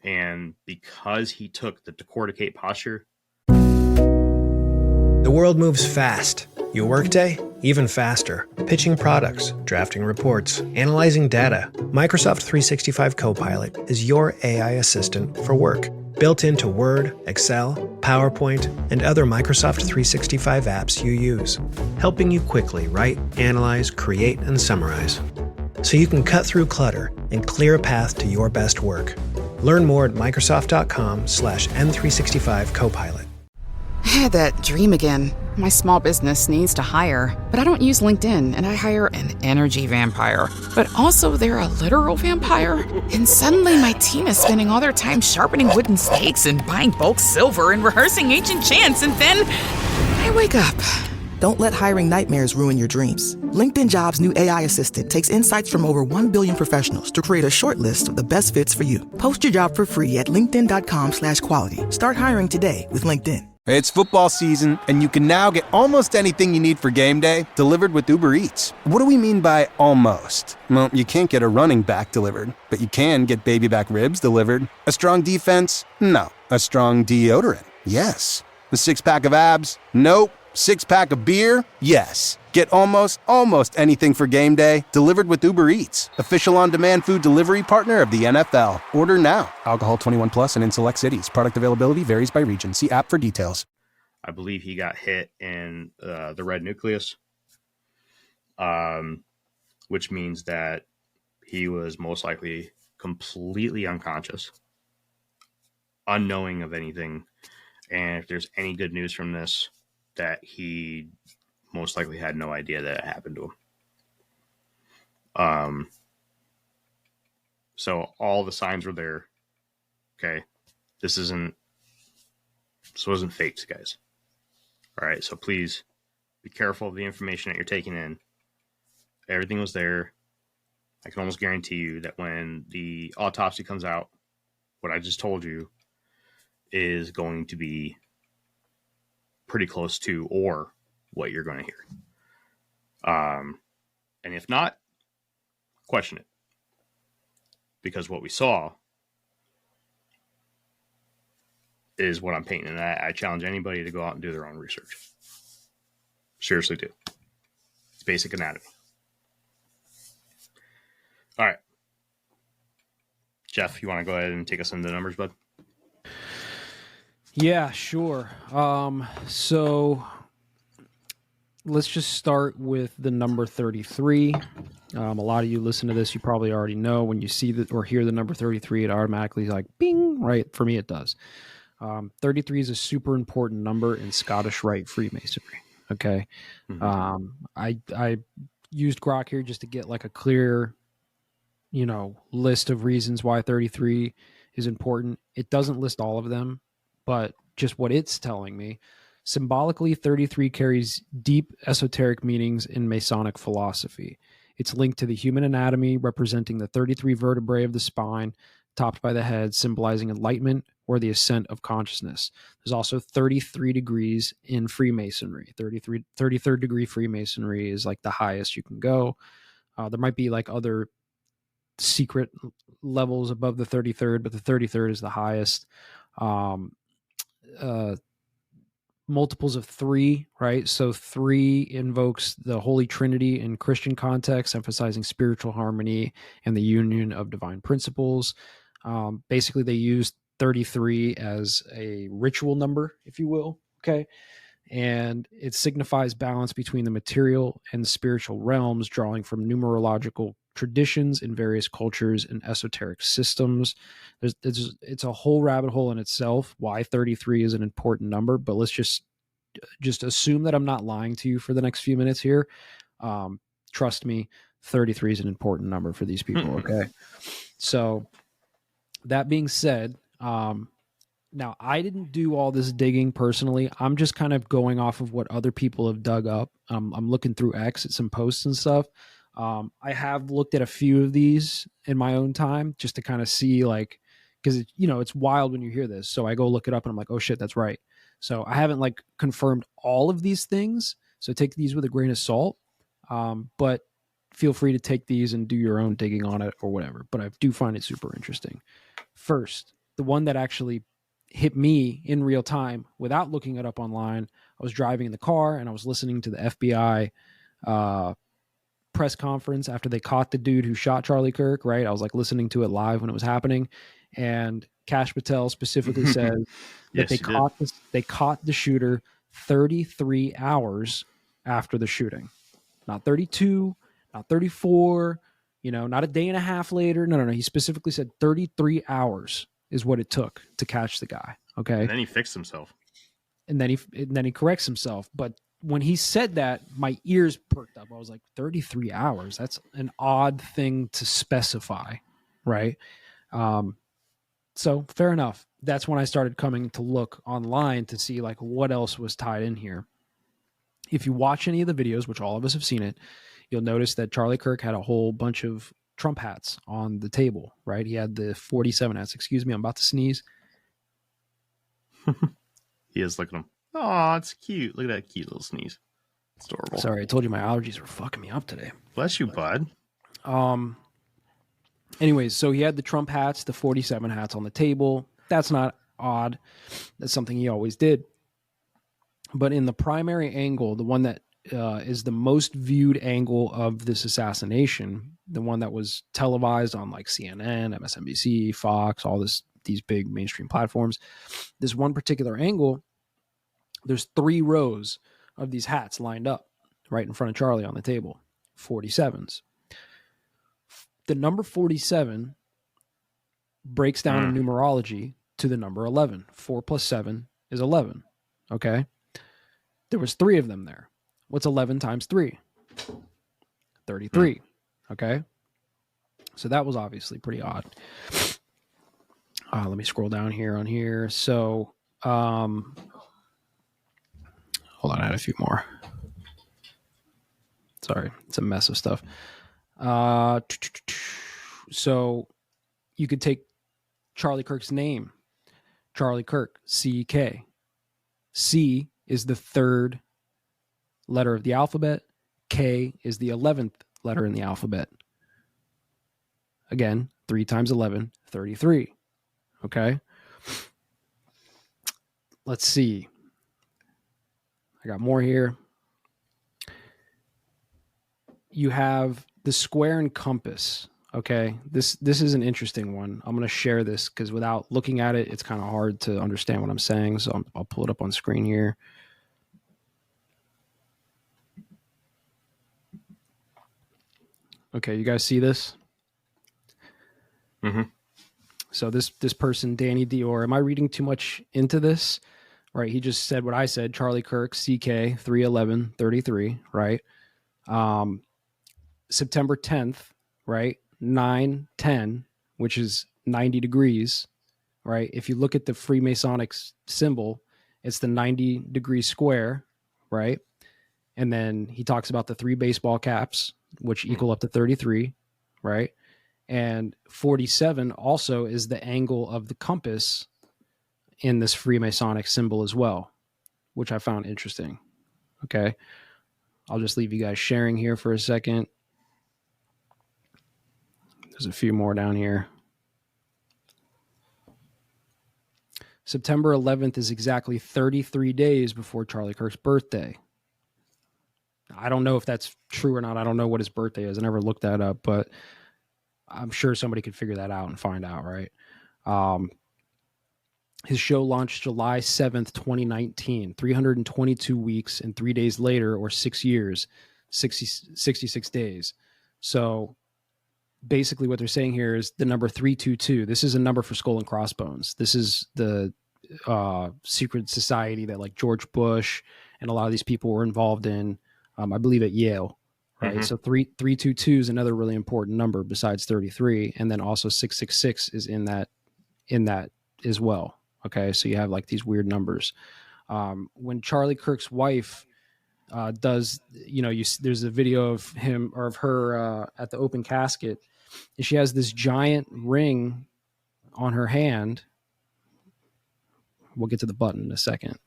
And because he took the decorticate posture, the world moves fast. Your workday, even faster. Pitching products, drafting reports, analyzing data. Microsoft 365 Copilot is your AI assistant for work. Built into Word, Excel, PowerPoint, and other Microsoft 365 apps you use. Helping you quickly write, analyze, create, and summarize. So you can cut through clutter and clear a path to your best work. Learn more at Microsoft.com/M365 Copilot. I had that dream again. My small business needs to hire, but I don't use LinkedIn, and I hire an energy vampire. But also they're a literal vampire. And suddenly my team is spending all their time sharpening wooden stakes and buying bulk silver and rehearsing ancient chants, and then I wake up. Don't let hiring nightmares ruin your dreams. LinkedIn Jobs' new AI assistant takes insights from over 1 billion professionals to create a short list of the best fits for you. Post your job for free at linkedin.com/quality. Start hiring today with LinkedIn. It's football season, and you can now get almost anything you need for game day delivered with Uber Eats. What do we mean by almost? Well, you can't get a running back delivered, but you can get baby back ribs delivered. A strong defense? No. A strong deodorant? Yes. A six-pack of abs? Nope. Six-pack of beer? Yes. Get almost anything for game day delivered with Uber Eats, official on-demand food delivery partner of the NFL. Order now. Alcohol 21 plus and in select cities. Product availability varies by region. See app for details. I believe he got hit in the red nucleus, which means that he was most likely completely unconscious, unknowing of anything. And if there's any good news from this, that he most likely had no idea that it happened to him. So all the signs were there. Okay. This wasn't fakes, guys. All right. So please be careful of the information that you're taking in. Everything was there. I can almost guarantee you that when the autopsy comes out, what I just told you is going to be pretty close to or what you're going to hear. And if not, question it. Because what we saw is what I'm painting. And I challenge anybody to go out and do their own research. Seriously do. It's basic anatomy. All right. Jeff, you want to go ahead and take us into the numbers, bud? Yeah, sure. So let's just start with the number 33. A lot of you listen to this, you probably already know when you see that or hear the number 33, it automatically is like bing, right? For me, it does. 33 is a super important number in Scottish Rite Freemasonry. Okay. I used Grok here just to get like a clear, list of reasons why 33 is important. It doesn't list all of them, but just what it's telling me. Symbolically, 33 carries deep esoteric meanings in Masonic philosophy. It's linked to the human anatomy, representing the 33 vertebrae of the spine, topped by the head, symbolizing enlightenment or the ascent of consciousness. There's also 33 degrees in Freemasonry. 33rd degree Freemasonry is like the highest you can go. There might be like other secret levels above the 33rd, but the 33rd is the highest. Multiples of 3, right? So 3 invokes the Holy Trinity in Christian context, emphasizing spiritual harmony and the union of divine principles. Basically, they use 33 as a ritual number, if you will. Okay. And it signifies balance between the material and spiritual realms, drawing from numerological traditions in various cultures and esoteric systems. It's a whole rabbit hole in itself why 33 is an important number, but let's just assume that I'm not lying to you for the next few minutes here. Trust me, 33 is an important number for these people. Okay. So that being said, now I didn't do all this digging personally. I'm just kind of going off of what other people have dug up. I'm looking through X at some posts and stuff. I have looked at a few of these in my own time just to kind of see, like, because it's wild when you hear this. So I go look it up and I'm like, oh shit, that's right. So I haven't like confirmed all of these things. So take these with a grain of salt. But feel free to take these and do your own digging on it or whatever. But I do find it super interesting. First, the one that actually hit me in real time without looking it up online. I was driving in the car and I was listening to the FBI press conference after they caught the dude who shot Charlie Kirk, right? I was like listening to it live when it was happening. And Kash Patel specifically said that yes, they caught the shooter 33 hours after the shooting. Not 32, not 34, not a day and a half later. No. He specifically said 33 hours is what it took to catch the guy. Okay. And then he fixed himself. And then he corrects himself. But when he said that, my ears perked up. I was like, 33 hours. That's an odd thing to specify. Right. So fair enough. That's when I started coming to look online to see like what else was tied in here. If you watch any of the videos, which all of us have seen it, you'll notice that Charlie Kirk had a whole bunch of Trump hats on the table, right? He had the 47 hats. Excuse me, I'm about to sneeze. He is looking at him. Oh, it's cute. Look at that cute little sneeze. It's adorable. Sorry, I told you my allergies were fucking me up today. Bless you, bud. Anyways, so he had the Trump hats, the 47 hats on the table. That's not odd. That's something he always did. But in the primary angle, the one that is the most viewed angle of this assassination, the one that was televised on like CNN, MSNBC, Fox, all these big mainstream platforms, this one particular angle, there's 3 rows of these hats lined up right in front of Charlie on the table, 47s. The number 47 breaks down in numerology to the number 11. 4 plus 7 is 11. Okay. There was 3 of them there. What's 11 times 3? 33. Okay. So that was obviously pretty odd. Let me scroll down here on here. So, hold on. I had a few more. Sorry. It's a mess of stuff. So you could take Charlie Kirk's name, Charlie Kirk, C-K. C is the 3rd letter of the alphabet. K is the 11th letter in the alphabet. Again, 3 times 11, 33. Okay. Let's see. I got more here. You have the square and compass Okay, this is an interesting one. I'm going to share this because without looking at it, it's kind of hard to understand what I'm saying. So I'll pull it up on screen here. Okay, you guys see this? Mm-hmm. So this person, Danny Dior, am I reading too much into this? Right, he just said what I said, Charlie Kirk, CK, 311-33, right? September 10th, right? 9/10, which is 90 degrees, right? If you look at the Freemasonic symbol, it's the 90-degree square, right? And then he talks about the 3 baseball caps, which equal up to 33, right? And 47 also is the angle of the compass in this Freemasonic symbol as well, which I found interesting. Okay. I'll just leave you guys sharing here for a second. There's a few more down here. September 11th is exactly 33 days before Charlie Kirk's birthday. I don't know if that's true or not. I don't know what his birthday is. I never looked that up, but I'm sure somebody could figure that out and find out, right? His show launched July 7th, 2019, 322 weeks and 3 days later, or 6 years, 66 days. So basically what they're saying here is the number 322. This is a number for Skull and Crossbones. This is the secret society that like George Bush and a lot of these people were involved in, I believe at Yale, right? Mm-hmm. So 322 is another really important number besides 33. And then also 666 is in that as well. Okay. So you have like these weird numbers. When Charlie Kirk's wife does, there's a video of him or of her at the open casket, and she has this giant ring on her hand. We'll get to the button in a second.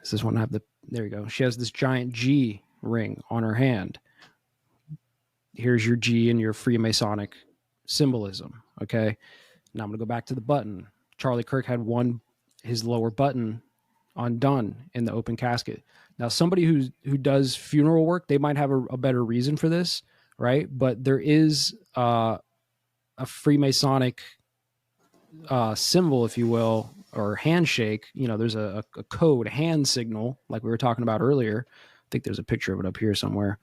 Does this one have there you go. She has this giant G ring on her hand. Here's your G and your Freemasonic symbolism. Okay. Now I'm going to go back to the button. Charlie Kirk had his lower button undone in the open casket. Now, somebody who does funeral work, they might have a better reason for this, right? But there is a Freemasonic symbol, if you will, or handshake. There's a code, hand signal, like we were talking about earlier. I think there's a picture of it up here somewhere.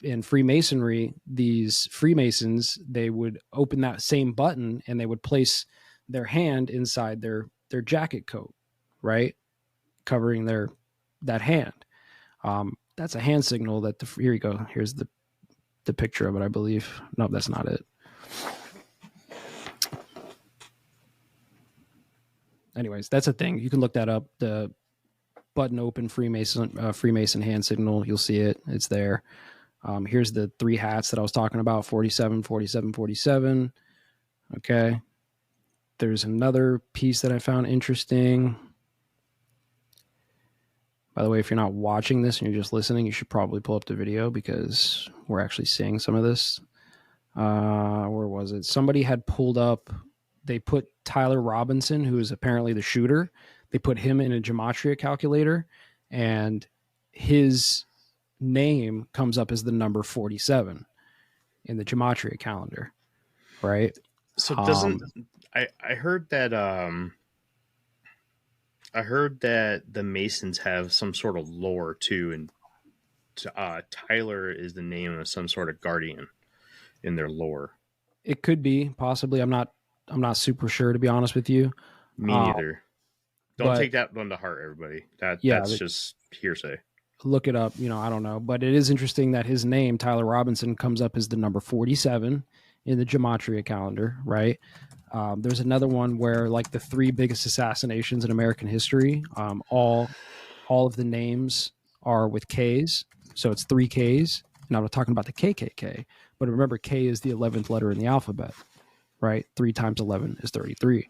In Freemasonry, these Freemasons, they would open that same button and they would place their hand inside their jacket coat, right? Covering that hand. That's a hand signal that here you go. Here's the picture of it, I believe. No, that's not it. Anyways, that's a thing. You can look that up. The button open Freemason hand signal. You'll see it. It's there. Here's the 3 hats that I was talking about, 47, 47, 47. Okay. There's another piece that I found interesting. By the way, if you're not watching this and you're just listening, you should probably pull up the video because we're actually seeing some of this. Where was it? Somebody had pulled up, they put Tyler Robinson, who is apparently the shooter. They put him in a gematria calculator, and his name comes up as the number 47 in the gematria calendar, right? So doesn't I heard that the Masons have some sort of lore too, and Tyler is the name of some sort of guardian in their lore. It could be, possibly. I'm not super sure, to be honest with you. Me neither. Don't take that one to heart, everybody. That's just hearsay. Look it up. I don't know, but it is interesting that his name, Tyler Robinson, comes up as the number 47 in the gematria calendar, right? There's another one where like the 3 biggest assassinations in American history, all of the names are with K's. So it's 3 K's. And I'm not talking about the KKK, but remember K is the 11th letter in the alphabet, right? 3 times 11 is 33.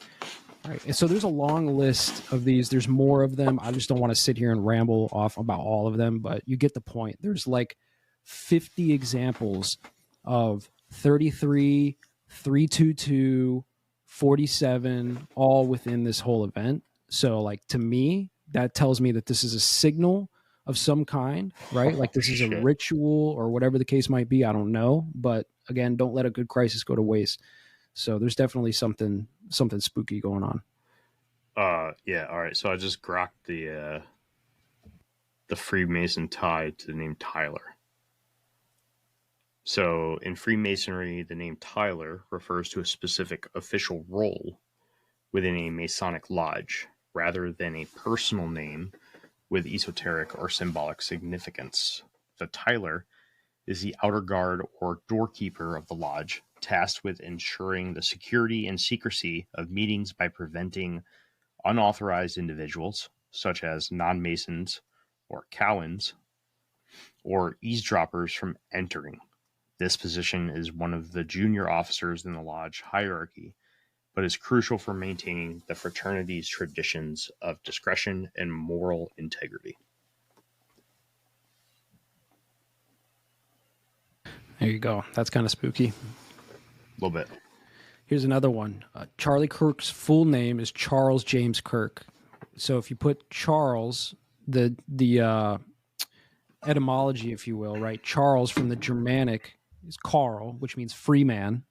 Right. And so there's a long list of these. There's more of them. I just don't want to sit here and ramble off about all of them, but you get the point. There's like 50 examples of 33, 322, 47, all within this whole event. So like to me, that tells me that this is a signal of some kind, right? Like this is a Shit. ritual or whatever the case might be. I don't know, but again, don't let a good crisis go to waste. So there's definitely something spooky going on. Yeah. All right. So I just grokked the Freemason tie to the name Tyler. So in Freemasonry, the name Tyler refers to a specific official role within a Masonic lodge rather than a personal name with esoteric or symbolic significance. The Tyler is the outer guard or doorkeeper of the lodge, tasked with ensuring the security and secrecy of meetings by preventing unauthorized individuals, such as non-Masons or Cowans, or eavesdroppers from entering. This position is one of the junior officers in the lodge hierarchy, but is crucial for maintaining the fraternity's traditions of discretion and moral integrity. There you go. That's kind of spooky. A little bit. Here's another one. Charlie Kirk's full name is Charles James Kirk. So if you put Charles, the etymology, if you will, right? Charles from the Germanic is Carl, which means free man,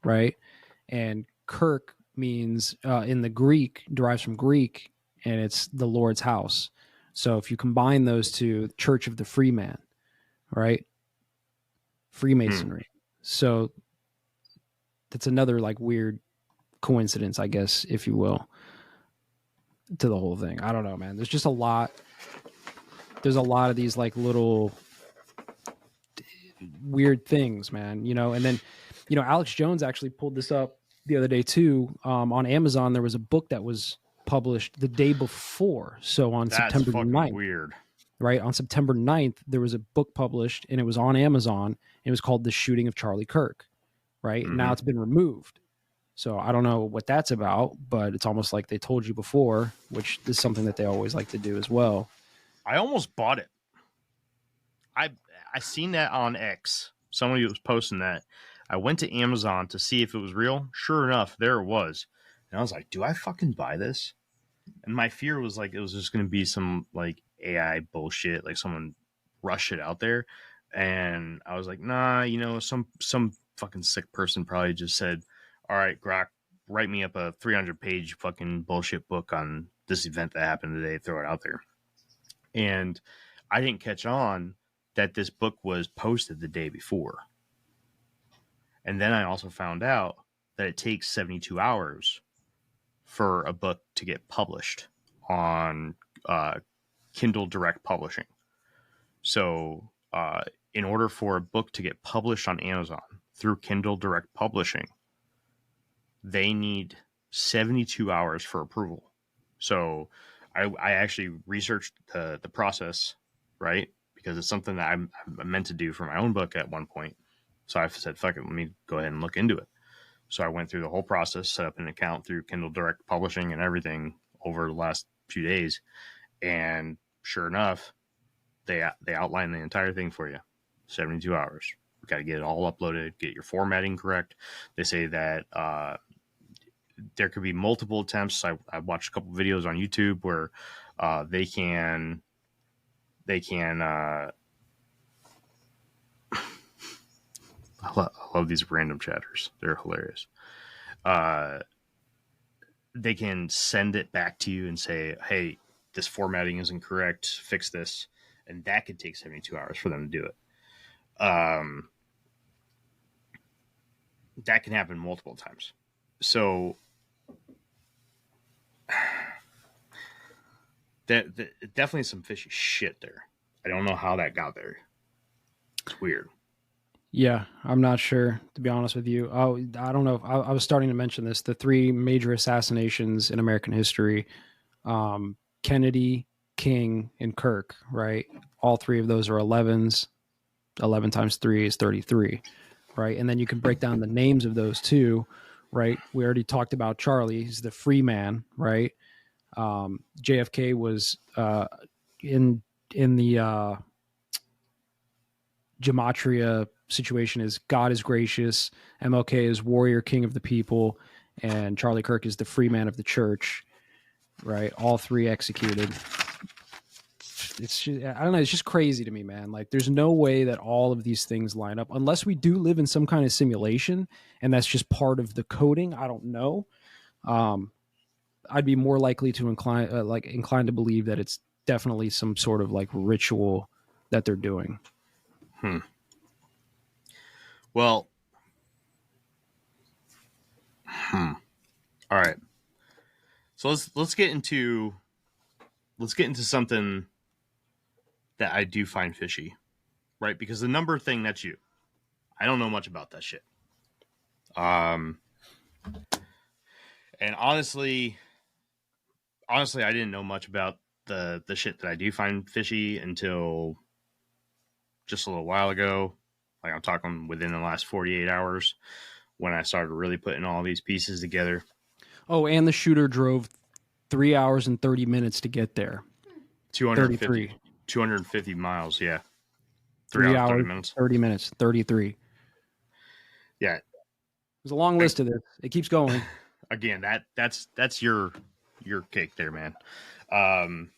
right? And Kirk means in the Greek, derives from Greek, and it's the Lord's house. So if you combine those two, Church of the Free Man, right? Freemasonry. So that's another like weird coincidence, I guess, if you will, to the whole thing. I don't know, man. There's just a lot. There's a lot of these like little weird things, man, you know. And then, you know, Alex Jones actually pulled this up the other day too. On Amazon, there was a book that was published the day before. So on September 9th, weird. Right? On September 9th, there was a book published and it was on Amazon. It was called The Shooting of Charlie Kirk. Right? Mm-hmm. Now it's been removed. So I don't know what that's about, but it's almost like they told you before, which is something that they always like to do as well. I almost bought it. I seen that on X. Somebody was posting that. I went to Amazon to see if it was real. Sure enough, there it was. And I was like, do I fucking buy this? And my fear was like, it was just going to be some like AI bullshit, like someone rush it out there. And I was like, nah, you know, some fucking sick person probably just said, all right, Grok, write me up a 300-page fucking bullshit book on this event that happened today. Throw it out there. And I didn't catch on that this book was posted the day before. And then I also found out that it takes 72 hours for a book to get published on Kindle Direct Publishing. So in order for a book to get published on Amazon through Kindle Direct Publishing, they need 72 hours for approval. So I actually researched the process, right? Because it's something that I'm meant to do for my own book at one point. So I said, fuck it, let me go ahead and look into it. So I went through the whole process, set up an account through Kindle Direct Publishing and everything over the last few days. And sure enough, they outline the entire thing for you. 72 hours. We've got to get it all uploaded, get your formatting correct. They say that there could be multiple attempts. I watched a couple videos on YouTube where they can I love these random chatters. They're hilarious. They can send it back to you and say, hey, this formatting isn't correct. Fix this. And that could take 72 hours for them to do it. That can happen multiple times. So that definitely some fishy shit there. I don't know how that got there. It's weird. Yeah, I'm not sure, to be honest with you. Oh, I don't know. I was starting to mention this. The three major assassinations in American history, Kennedy, King, and Kirk, right? All three of those are 11s. 11 times 3 is 33, right? And then you can break down the names of those two, right? We already talked about Charlie. He's the free man, right? JFK was in the gematria situation is God is gracious, MLK is warrior king of the people, and Charlie Kirk is the free man of the church, right? All three executed. I don't know. It's just crazy to me, man. Like, there's no way that all of these things line up unless we do live in some kind of simulation, and that's just part of the coding. I don't know. I'd be more likely to inclined to believe that it's definitely some sort of like ritual that they're doing. Well, all right. So let's get into something that I do find fishy, right? Because the number thing, that's you. I don't know much about that shit. And honestly, I didn't know much about the shit that I do find fishy until just a little while ago. Like, I'm talking within the last 48 hours when I started really putting all these pieces together. Oh, and the shooter drove 3 hours and 30 minutes to get there. 250 miles, yeah. 3 hours, 30 minutes. 30 minutes, 33. Yeah. There's a long list of this. It keeps going. Again, that's your cake there, man. I'll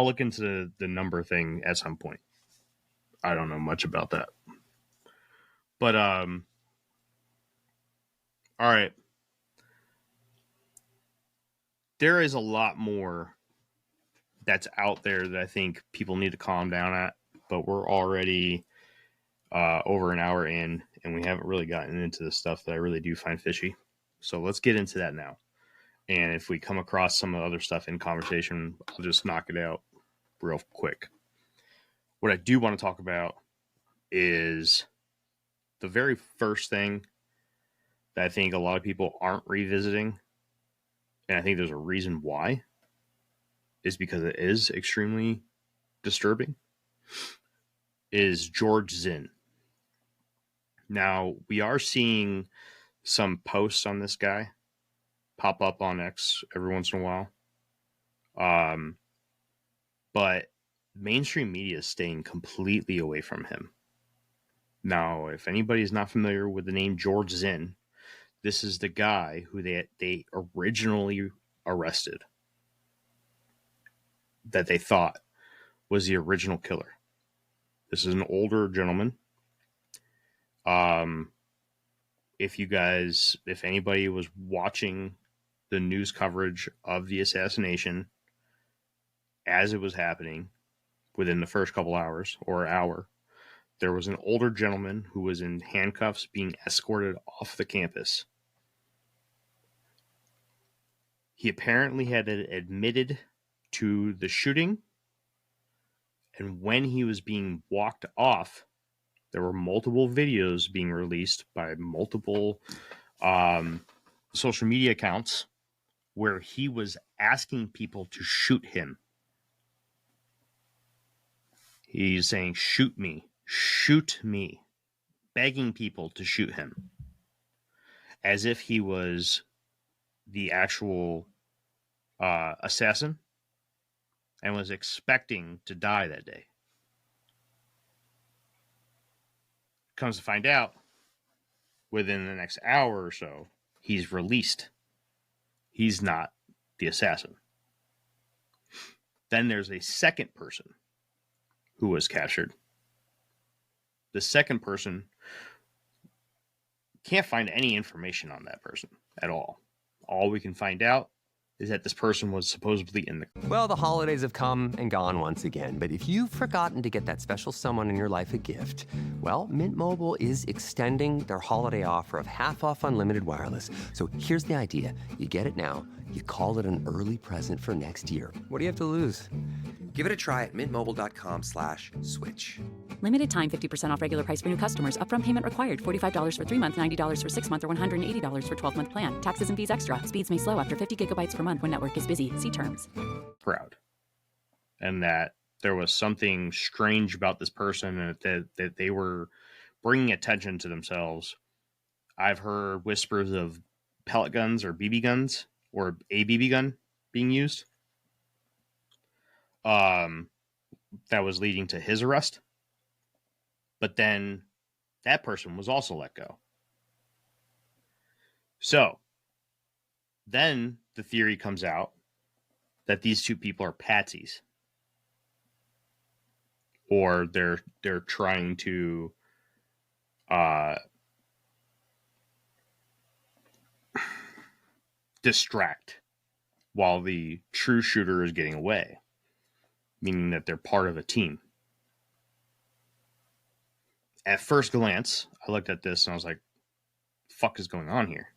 look into the number thing at some point. I don't know much about that. But all right. There is a lot more that's out there that I think people need to calm down at, but we're already over an hour in, and we haven't really gotten into the stuff that I really do find fishy. So let's get into that now. And if we come across some other stuff in conversation, I'll just knock it out real quick. What I do want to talk about is the very first thing that I think a lot of people aren't revisiting, and I think there's a reason why, is because it is extremely disturbing, is George Zinn. Now, we are seeing some posts on this guy pop up on X every once in a while. But mainstream media is staying completely away from him. Now, if anybody is not familiar with the name George Zinn, this is the guy who they originally arrested, that they thought was the original killer. This is an older gentleman. If anybody was watching the news coverage of the assassination as it was happening within the first couple hours or hour, there was an older gentleman who was in handcuffs being escorted off the campus. He apparently had admitted to the shooting, and when he was being walked off, there were multiple videos being released by multiple social media accounts where he was asking people to shoot him. He's saying, shoot me, begging people to shoot him, as if he was the actual assassin and was expecting to die that day. Comes to find out, within the next hour or so, he's released. He's not the assassin. Then there's a second person who was captured. The second person, can't find any information on that person at all. All we can find out is that this person was supposedly in the... Well, the holidays have come and gone once again, but if you've forgotten to get that special someone in your life a gift, well, Mint Mobile is extending their holiday offer of half off unlimited wireless. So here's the idea. You get it now, you call it an early present for next year. What do you have to lose? Give it a try at mintmobile.com/switch. Limited time 50% off regular price for new customers. Upfront payment required. $45 for 3 months, $90 for 6 months, or $180 for 12-month plan. Taxes and fees extra. Speeds may slow after 50 gigabytes per month when network is busy. See terms. Proud. And that there was something strange about this person, and that they were bringing attention to themselves. I've heard whispers of pellet guns or BB guns or a BB gun being used. That was leading to his arrest. But then that person was also let go. So then the theory comes out that these two people are patsies, or they're trying to distract while the true shooter is getting away, meaning that they're part of a team. At first glance, I looked at this and I was like, fuck is going on here?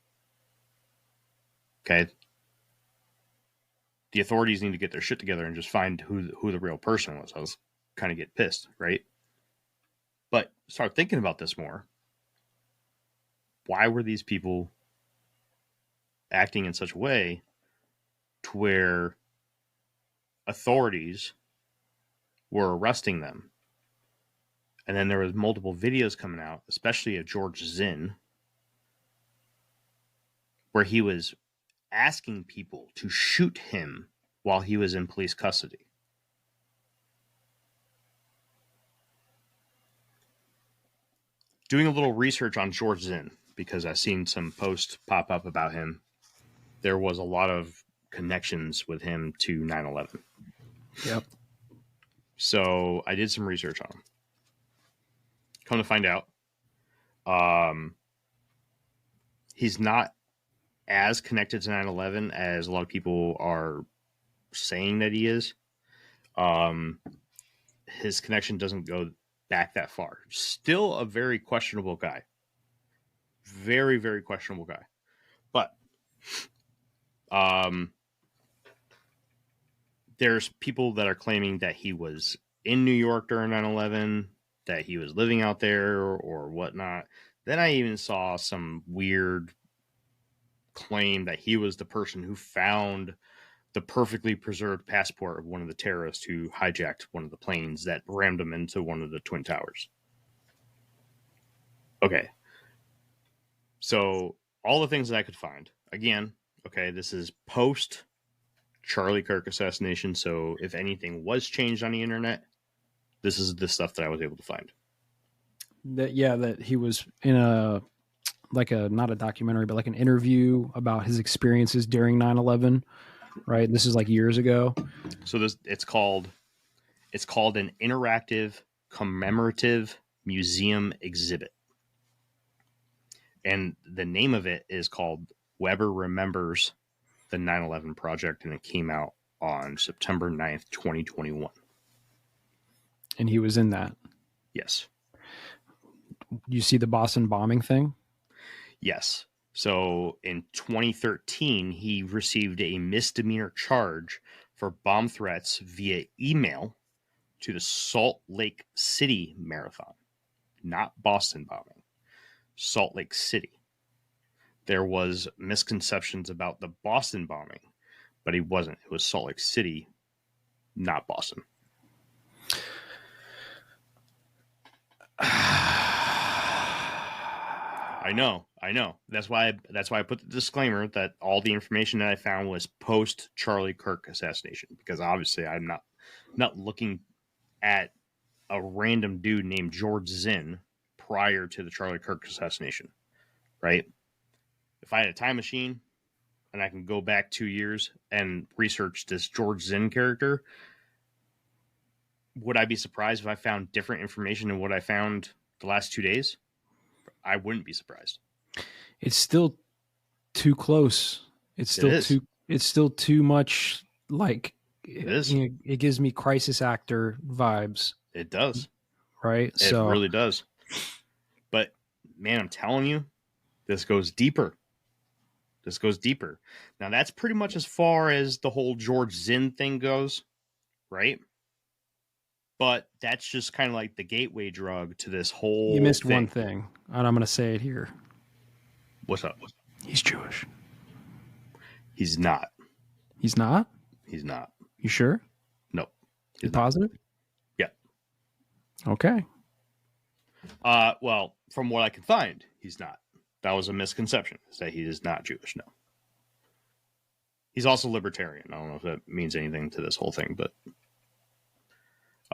Okay. The authorities need to get their shit together and just find who the real person was. I was kind of get pissed, right? But start thinking about this more. Why were these people acting in such a way to where authorities were arresting them? And then there was multiple videos coming out, especially of George Zinn, where he was asking people to shoot him while he was in police custody. Doing a little research on George Zinn, because I've seen some posts pop up about him. There was a lot of connections with him to 9/11. Yep. So I did some research on him. Come to find out, he's not as connected to 9/11 as a lot of people are saying that he is. His connection doesn't go back that far. Still a very questionable guy. Very, very questionable guy. But there's people that are claiming that he was in New York during 9/11, that he was living out there or whatnot. Then I even saw some weird claim that he was the person who found the perfectly preserved passport of one of the terrorists who hijacked one of the planes that rammed him into one of the Twin Towers. Okay. So all the things that I could find, again, okay, this is post Charlie Kirk assassination. So if anything was changed on the internet, this is the stuff that I was able to find. That he was in not a documentary, but like an interview about his experiences during 9/11, right? This is like years ago. So it's called an interactive commemorative museum exhibit. And the name of it is called Weber Remembers the 9/11 Project, and it came out on September 9th, 2021. And he was in that. Yes. You see the Boston bombing thing? Yes. So in 2013, he received a misdemeanor charge for bomb threats via email to the Salt Lake City Marathon, not Boston bombing. Salt Lake City. There was misconceptions about the Boston bombing, but he wasn't. It was Salt Lake City, not Boston. I know. That's why I put the disclaimer that all the information that I found was post Charlie Kirk assassination, because obviously I'm not looking at a random dude named George Zinn prior to the Charlie Kirk assassination, right? If I had a time machine and I can go back 2 years and research this George Zinn character, would I be surprised if I found different information than what I found the last 2 days? I wouldn't be surprised. It's still too close. It's still too much like it is. It gives me crisis actor vibes. It does. Right? It really does. But man, I'm telling you, this goes deeper. Now that's pretty much as far as the whole George Zinn thing goes, right? But that's just kind of like the gateway drug to this whole You missed thing. one thing, and I'm going to say it here. What's up? He's Jewish. He's not. He's not? He's not. You sure? Nope. You positive? Yeah. Okay. Well, from what I can find, he's not. That was a misconception, that he is not Jewish. No. He's also libertarian. I don't know if that means anything to this whole thing, but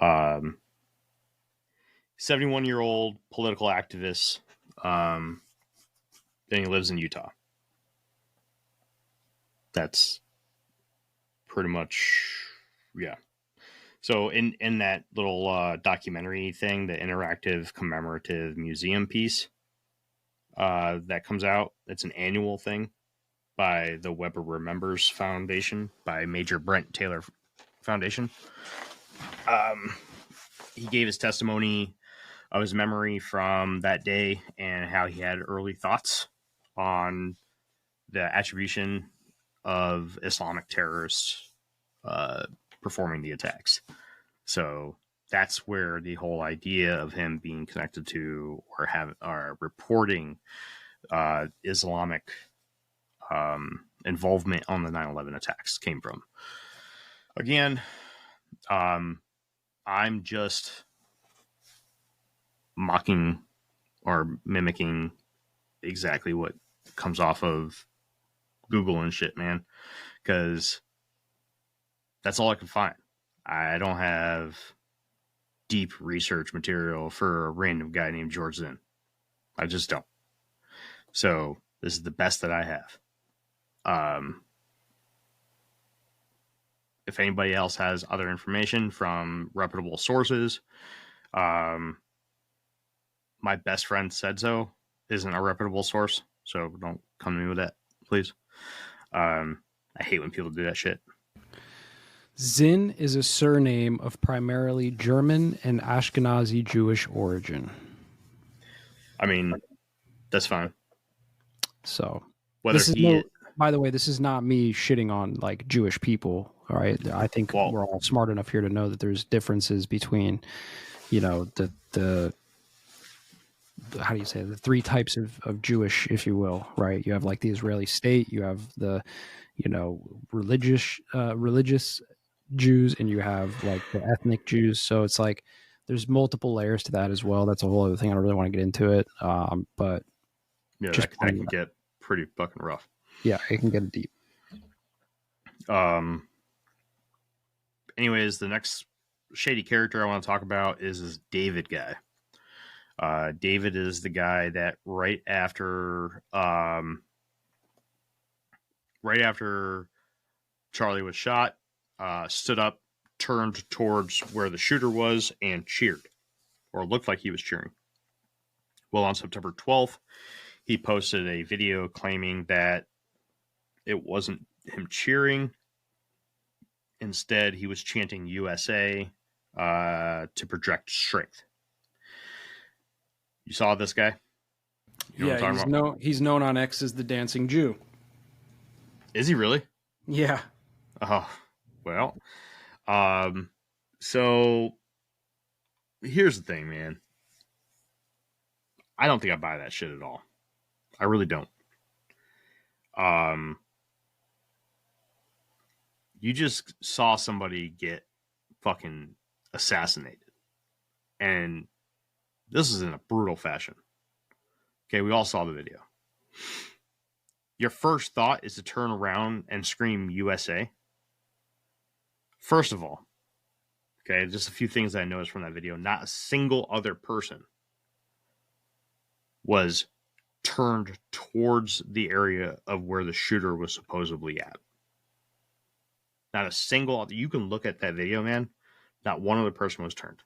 71-year-old political activist. And he lives in Utah. That's pretty much, yeah. So in that little documentary thing, the interactive commemorative museum piece that comes out, it's an annual thing by the Weber Remembers Foundation, by Major Brent Taylor Foundation. He gave his testimony of his memory from that day and how he had early thoughts on the attribution of Islamic terrorists performing the attacks. So that's where the whole idea of him being connected to or reporting Islamic involvement on the 9/11 attacks came from. Again, I'm just mocking or mimicking exactly what comes off of Google and shit, man, because that's all I can find. I don't have deep research material for a random guy named George Zinn. I just don't. So this is the best that I have. If anybody else has other information from reputable sources, my best friend said so isn't a reputable source, so don't come to me with that, please. I hate when people do that shit. Zinn is a surname of primarily German and Ashkenazi Jewish origin. I mean, that's fine. So, whether by the way, this is not me shitting on like Jewish people. All right, I think we're all smart enough here to know that there's differences between, the how do you say it? The three types of Jewish, if you will, right? You have like the Israeli state, you have the, religious Jews, and you have like the ethnic Jews. So it's like there's multiple layers to that as well. That's a whole other thing. I don't really want to get into it. But yeah, that can get pretty fucking rough. Yeah, it can get deep. Anyways, the next shady character I want to talk about is this David guy. David is the guy that right after Charlie was shot, stood up, turned towards where the shooter was, and cheered, or looked like he was cheering. Well, on September 12th, he posted a video claiming that it wasn't him cheering. Instead, he was chanting USA to project strength. You saw this guy? You know what I'm talking about? He's known on X as the Dancing Jew. Is he really? Yeah. Oh, well. So here's the thing, man. I don't think I buy that shit at all. I really don't. You just saw somebody get fucking assassinated. And this is in a brutal fashion. Okay, we all saw the video. Your first thought is to turn around and scream USA. First of all, okay, just a few things I noticed from that video. Not a single other person was turned towards the area of where the shooter was supposedly at. Not a single, you can look at that video, man. Not one other person was turned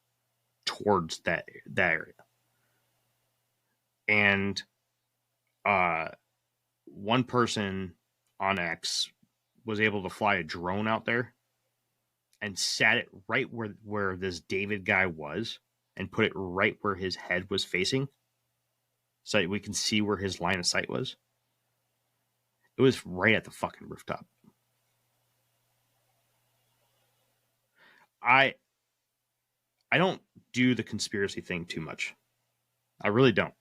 towards that area. And one person on X was able to fly a drone out there and sat it right where this David guy was and put it right where his head was facing so that we can see where his line of sight was. It was right at the fucking rooftop. I don't do the conspiracy thing too much. I really don't.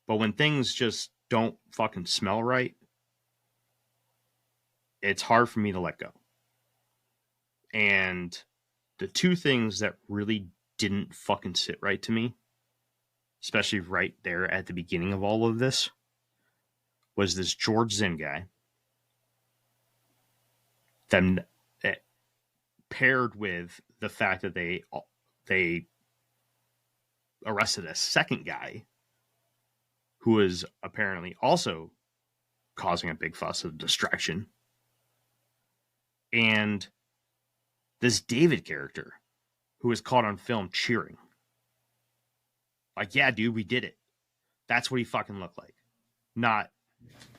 But when things just don't fucking smell right, it's hard for me to let go. And the two things that really didn't fucking sit right to me, especially right there at the beginning of all of this, was this George Zinn guy. Them paired with the fact that they arrested a second guy who was apparently also causing a big fuss of distraction. And this David character who was caught on film cheering. Like, yeah, dude, we did it. That's what he fucking looked like. Not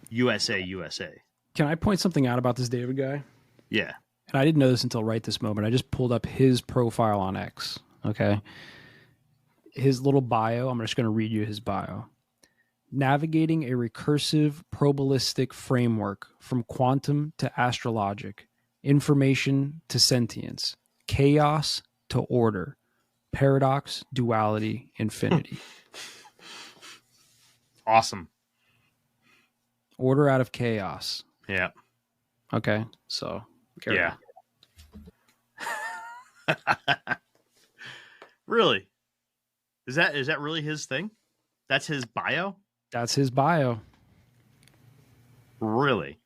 USA, USA. Can I point something out about this David guy? Yeah. And I didn't know this until right this moment. I just pulled up his profile on X. Okay. His little bio. I'm just going to read you his bio. Navigating a recursive probabilistic framework from quantum to astrologic, information to sentience, chaos to order, paradox, duality, infinity. Awesome. Order out of chaos. Yeah. Okay. So, yeah. Really? Is that really his thing? That's his bio? That's his bio. Really?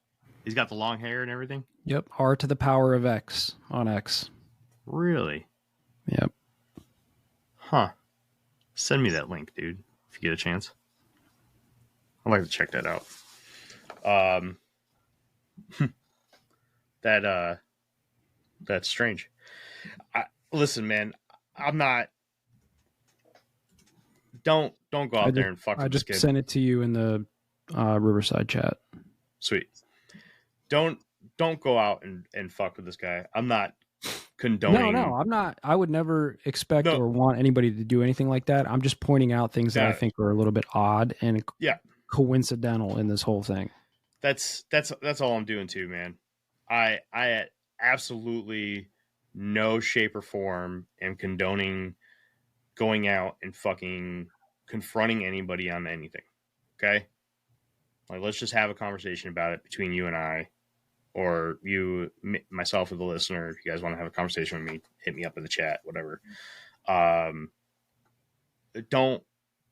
He's got the long hair and everything? Yep. R to the power of X on X. Really? Yep. Huh. Send me that link, dude, if you get a chance. I'd like to check that out. That's strange. Listen, man, I'm not. Don't go out there and fuck with I this just kid. sent it to you in the Riverside chat. Sweet. Don't go out and fuck with this guy. I'm not condoning. No, I'm not. I would never expect or want anybody to do anything like that. I'm just pointing out things that I think are a little bit odd and coincidental in this whole thing. That's all I'm doing too, man. I at absolutely no shape or form am condoning going out and fucking confronting anybody on anything. Okay? Like, let's just have a conversation about it between you and I, or you, myself, or the listener. If you guys want to have a conversation with me, hit me up in the chat, whatever. Don't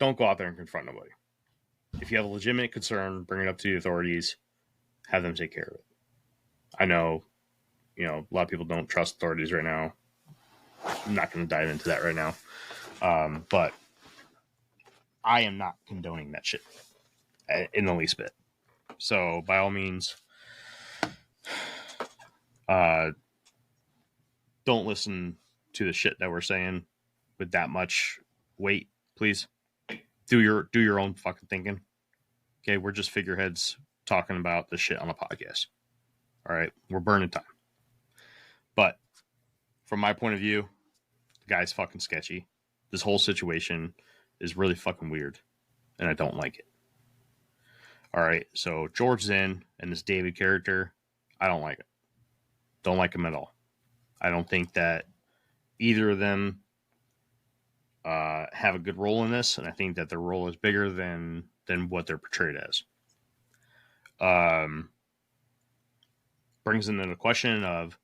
go out there and confront nobody. If you have a legitimate concern, bring it up to the authorities. Have them take care of it. I know, a lot of people don't trust authorities right now. I'm not going to dive into that right now. But I am not condoning that shit in the least bit. So by all means, don't listen to the shit that we're saying with that much weight, please. Do your own fucking thinking. Okay, we're just figureheads talking about the shit on the podcast. All right, we're burning time. But from my point of view, the guy's fucking sketchy. This whole situation is really fucking weird, and I don't like it. All right, so George Zinn and this David character, I don't like it. Don't like him at all. I don't think that either of them have a good role in this, and I think that their role is bigger than what they're portrayed as. Brings into the question of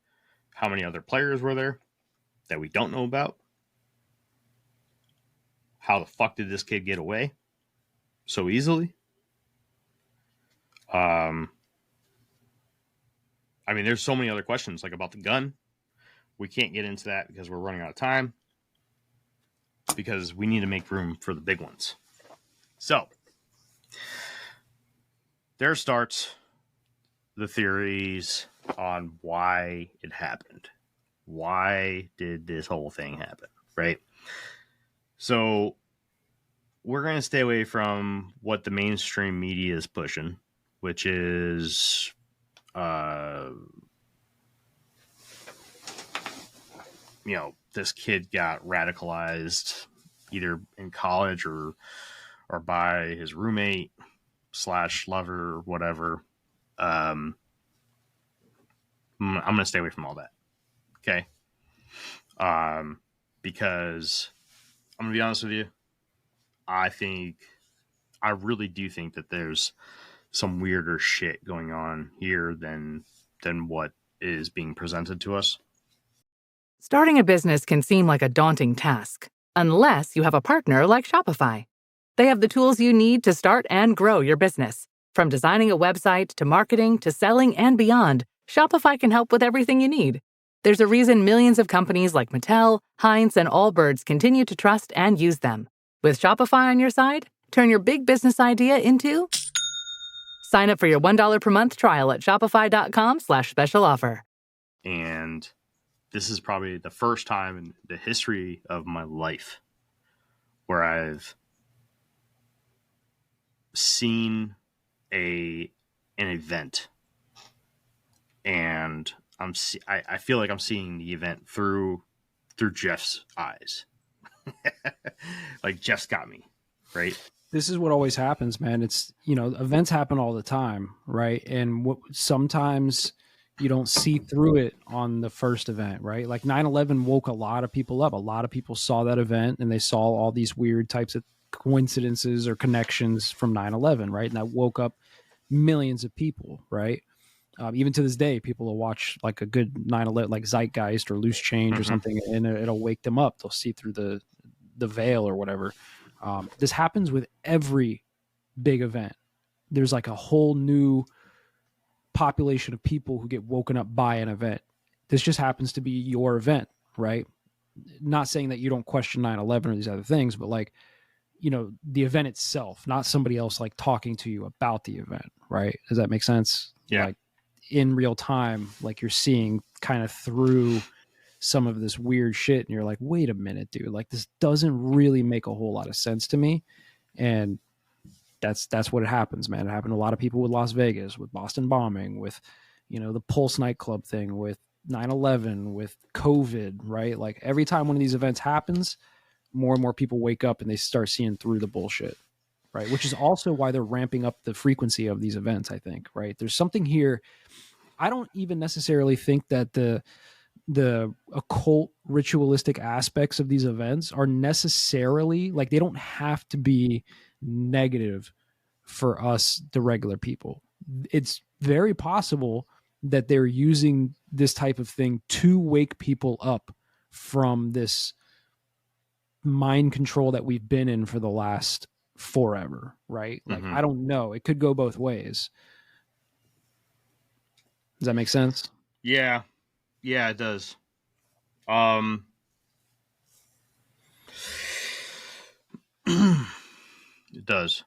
how many other players were there that we don't know about. How the fuck did this kid get away so easily? I mean, there's so many other questions, like about the gun. We can't get into that because we're running out of time, because we need to make room for the big ones. So there starts the theories on why it happened. Why did this whole thing happen, right? So we're going to stay away from what the mainstream media is pushing, which is this kid got radicalized either in college or by his roommate / lover or whatever. I'm going to stay away from all that. Okay. Because I'm going to be honest with you. I really do think that there's some weirder shit going on here than what is being presented to us. Starting a business can seem like a daunting task, unless you have a partner like Shopify. They have the tools you need to start and grow your business. From designing a website to marketing to selling and beyond, Shopify can help with everything you need. There's a reason millions of companies like Mattel, Heinz, and Allbirds continue to trust and use them. With Shopify on your side, turn your big business idea into... Sign up for your $1 per month trial at shopify.com/special offer. And this is probably the first time in the history of my life where I've seen an event, and I feel like I'm seeing the event through Jeff's eyes. Like Jeff's got me, right? This is what always happens, man. It's, events happen all the time, right? And sometimes you don't see through it on the first event, right? Like 9/11 woke a lot of people up. A lot of people saw that event and they saw all these weird types of coincidences or connections from 9/11, right? And that woke up millions of people, right? Even to this day, people will watch like a good 9/11, like Zeitgeist or Loose Change or something, and it'll wake them up. They'll see through the veil or whatever. This happens with every big event. There's like a whole new population of people who get woken up by an event. This just happens to be your event, right? Not saying that you don't question 9/11 or these other things, but like, the event itself, not somebody else like talking to you about the event, right? Does that make sense? Yeah. Like in real time, like you're seeing kind of through some of this weird shit and you're like, wait a minute, dude, like this doesn't really make a whole lot of sense to me. And that's what happens, man. It happened to a lot of people with Las Vegas, with Boston bombing, with, the Pulse nightclub thing, with 9/11, with COVID, right? Like every time one of these events happens, more and more people wake up and they start seeing through the bullshit, right? Which is also why they're ramping up the frequency of these events, I think, right? There's something here. I don't even necessarily think that the occult ritualistic aspects of these events are necessarily like, they don't have to be negative for us, the regular people. It's very possible that they're using this type of thing to wake people up from this mind control that we've been in for the last forever, right? Like, I don't know. It could go both ways. Does that make sense? Yeah, it does. It does.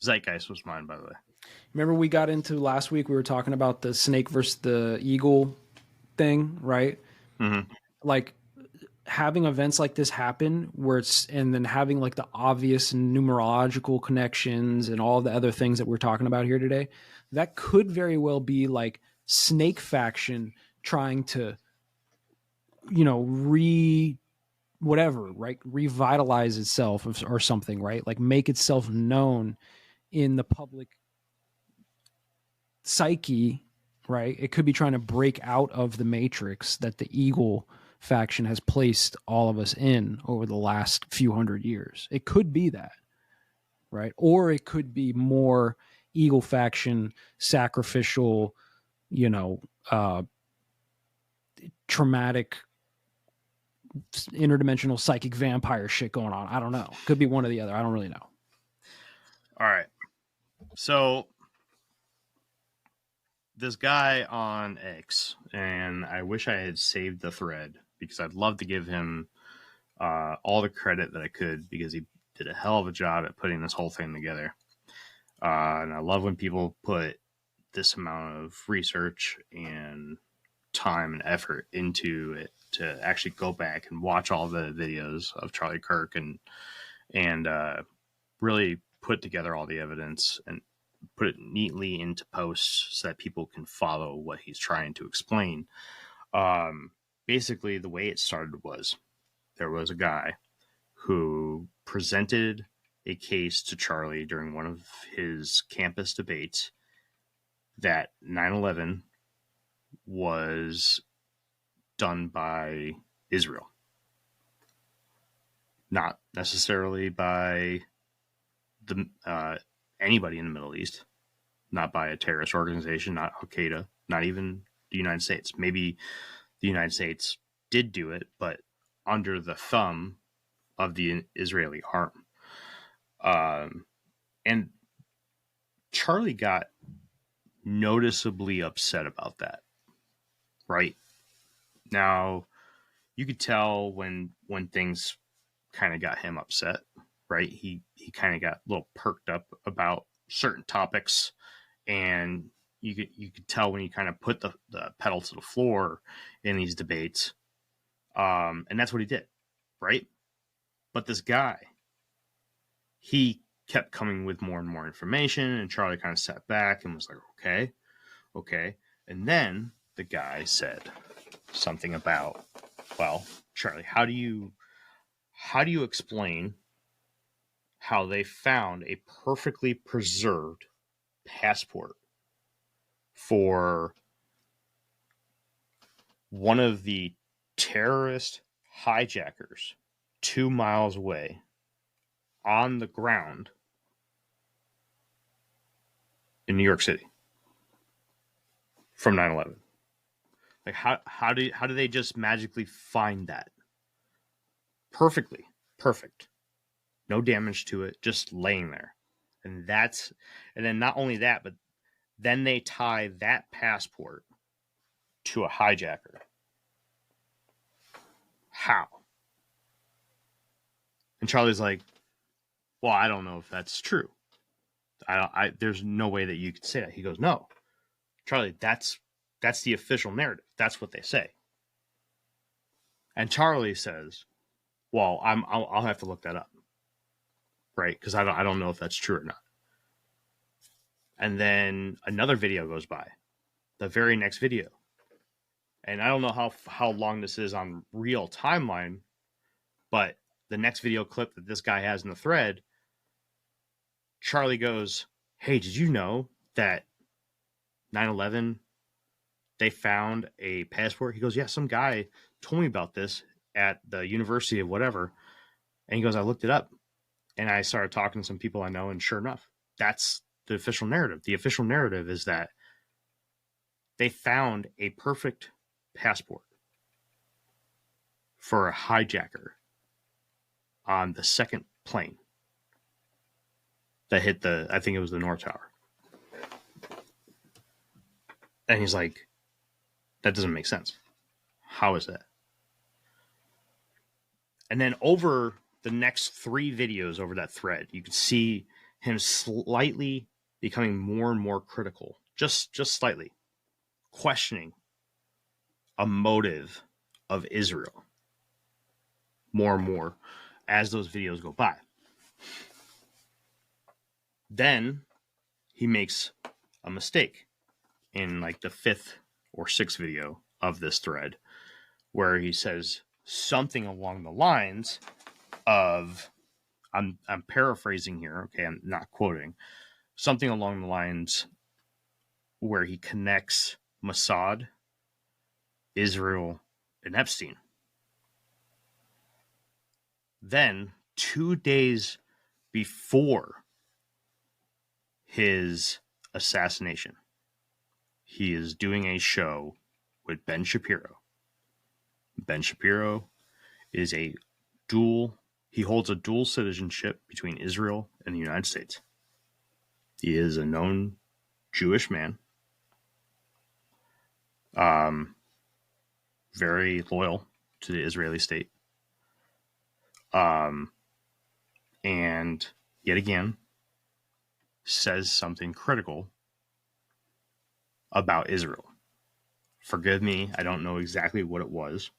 Zeitgeist was mine, by the way. Remember we got into last week, we were talking about the snake versus the eagle thing, right? Like having events like this happen and then having like the obvious numerological connections and all the other things that we're talking about here today, that could very well be like snake faction trying to, revitalize itself or something, right? Like make itself known in the public psyche, right? It could be trying to break out of the matrix that the Eagle faction has placed all of us in over the last few hundred years. It could be that, right? Or it could be more Eagle faction sacrificial, traumatic interdimensional psychic vampire shit going on. I don't know. Could be one or the other. I don't really know. All right. So this guy on X, and I wish I had saved the thread because I'd love to give him all the credit that I could because he did a hell of a job at putting this whole thing together. And I love when people put this amount of research and time and effort into it to actually go back and watch all the videos of Charlie Kirk and really put together all the evidence and put it neatly into posts so that people can follow what he's trying to explain. Basically, the way it started was there was a guy who presented a case to Charlie during one of his campus debates that 9/11 was done by Israel, not necessarily by anybody in the Middle East, not by a terrorist organization, not Al-Qaeda, not even the United States. Maybe the United States did do it, but under the thumb of the Israeli arm. And Charlie got noticeably upset about that. Right now, you could tell when things kind of got him upset. Right, he kind of got a little perked up about certain topics, and you could tell when you kind of put the pedal to the floor in these debates. And that's what he did, right? But this guy, he kept coming with more and more information, and Charlie kind of sat back and was like, okay. And then the guy said something about, well, Charlie, how do you explain how they found a perfectly preserved passport for one of the terrorist hijackers 2 miles away on the ground in New York City from 9/11? Like how do they just magically find that? Perfect, no damage to it, just laying there. And then not only that, but then they tie that passport to a hijacker. How? And Charlie's like, well, I don't know if that's true. There's no way that you could say that. He goes, no, Charlie, that's the official narrative. That's what they say. And Charlie says, well, I'll have to look that up, right? Because I don't know if that's true or not. And then another video goes by, the very next video, and I don't know how long this is on real timeline, but the next video clip that this guy has in the thread, Charlie goes, hey, did you know that 9/11, they found a passport? He goes, yeah, some guy told me about this at the university of whatever. And he goes, I looked it up and I started talking to some people I know, and sure enough, that's the official narrative. The official narrative is that they found a perfect passport for a hijacker on the second plane that hit I think it was the North Tower. And he's like, that doesn't make sense. How is that? And then over the next 3 videos over that thread, you can see him slightly becoming more and more critical, just slightly questioning a motive of Israel more and more as those videos go by. Then he makes a mistake in like the 5th or 6th video of this thread, where he says something along the lines of, I'm paraphrasing here, okay, I'm not quoting, something along the lines where he connects Mossad, Israel, and Epstein. Then 2 days before his assassination, he is doing a show with Ben Shapiro. Ben Shapiro is he holds a dual citizenship between Israel and the United States. He is a known Jewish man, very loyal to the Israeli state. And yet again, says something critical about Israel. Forgive me, I don't know exactly what it was,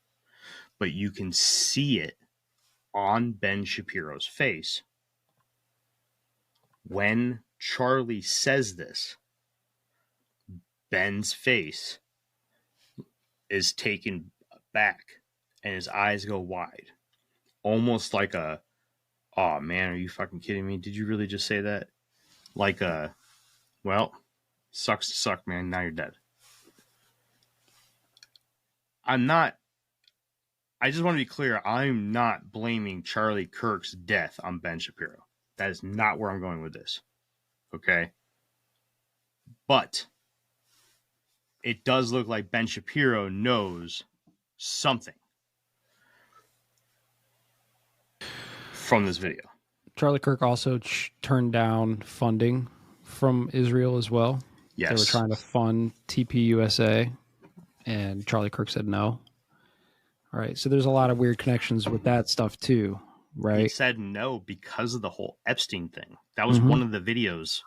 but you can see it on Ben Shapiro's face when Charlie says this. Ben's face is taken back and his eyes go wide, almost like a, oh man, are you fucking kidding me? Did you really just say that? Like a, well, sucks to suck, man, now you're dead. I just want to be clear, I'm not blaming Charlie Kirk's death on Ben Shapiro. That is not where I'm going with this. Okay? But it does look like Ben Shapiro knows something from this video. Charlie Kirk also turned down funding from Israel as well. Yes. They were trying to fund TPUSA, and Charlie Kirk said no. All right, so there's a lot of weird connections with that stuff too, right? He said no because of the whole Epstein thing. That was one of the videos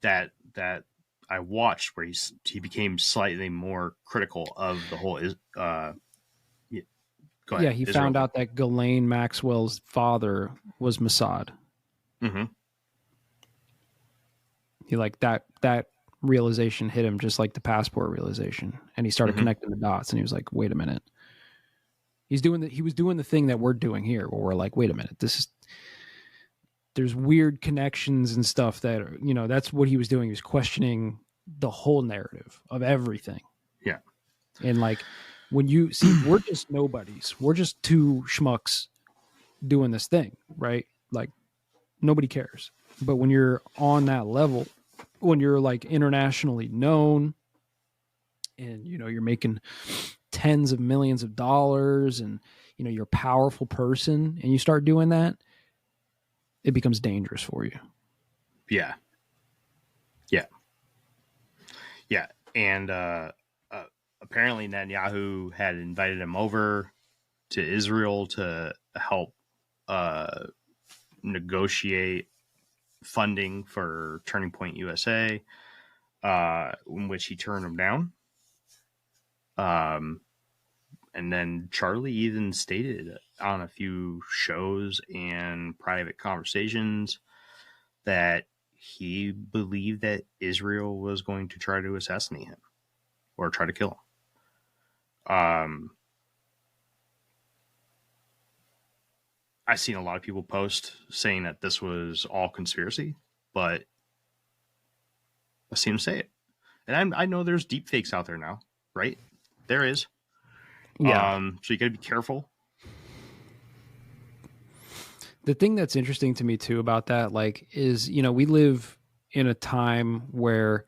that I watched where he became slightly more critical of the whole go ahead. Yeah, he Israel found thing. out that Ghislaine Maxwell's father was Mossad. Mm-hmm. He like that realization hit him just like the passport realization, and he started connecting the dots, and he was like, wait a minute. He was doing the thing that we're doing here, where we're like, wait a minute, there's weird connections and stuff that are, that's what he was doing. He was questioning the whole narrative of everything. Yeah. And like, when you see, we're just nobodies. We're just two schmucks doing this thing, right? Like, nobody cares. But when you're on that level, when you're like internationally known, and you're making tens of millions of dollars, and you're a powerful person, and you start doing that, it becomes dangerous for you. Yeah. And apparently Netanyahu had invited him over to Israel to help negotiate funding for Turning Point USA, in which he turned him down. And then Charlie even stated on a few shows and private conversations that he believed that Israel was going to try to assassinate him or try to kill him. I've seen a lot of people post saying that this was all conspiracy, but I've seen them say it. And I know there's deep fakes out there now, right? There is. Yeah. So you got to be careful. The thing that's interesting to me too about that, like, is, we live in a time where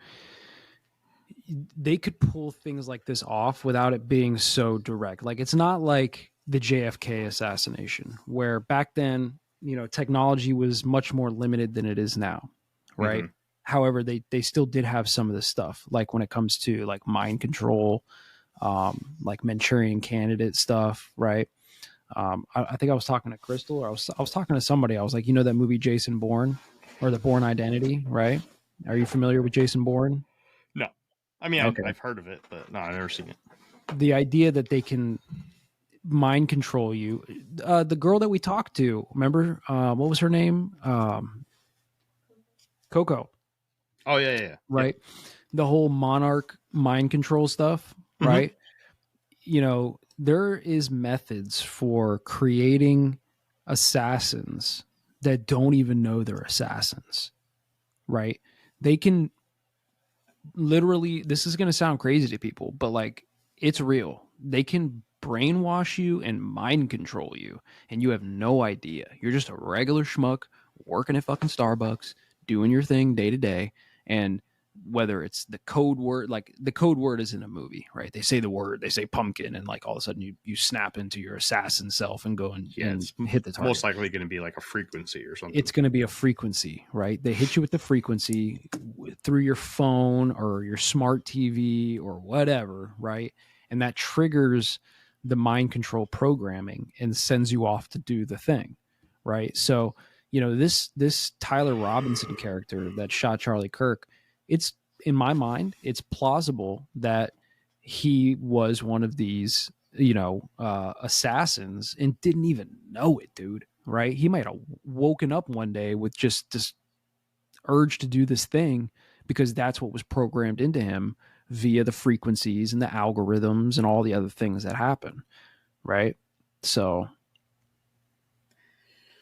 they could pull things like this off without it being so direct. Like, it's not like the JFK assassination, where back then, technology was much more limited than it is now. Right. Mm-hmm. However, they still did have some of this stuff, like when it comes to like mind control, like Manchurian Candidate stuff. Right. I think I was talking to Crystal, or I was talking to somebody. I was like, that movie Jason Bourne, or The Bourne Identity, right? Are you familiar with Jason Bourne? No. I mean, okay. I've heard of it, but no, I've never seen it. The idea that they can mind control you. The girl that we talked to, remember, what was her name? Coco. Oh, yeah. Right? Yep. The whole monarch mind control stuff, right? There is methods for creating assassins that don't even know they're assassins, right? They can literally, this is going to sound crazy to people, but like, it's real. They can brainwash you and mind control you, and you have no idea. You're just a regular schmuck working at fucking Starbucks, doing your thing day to day, and whether it's the code word, like the code word is in a movie, right? They say the word, they say pumpkin, and like all of a sudden you snap into your assassin self and go and hit the target. Most likely going to be like a frequency or something. It's going to be a frequency, right? They hit you with the frequency through your phone or your smart TV or whatever, right? And that triggers the mind control programming and sends you off to do the thing, right? So, this Tyler Robinson character that shot Charlie Kirk, it's, in my mind, it's plausible that he was one of these, assassins and didn't even know it, dude. Right? He might have woken up one day with just this urge to do this thing because that's what was programmed into him via the frequencies and the algorithms and all the other things that happen. Right? So,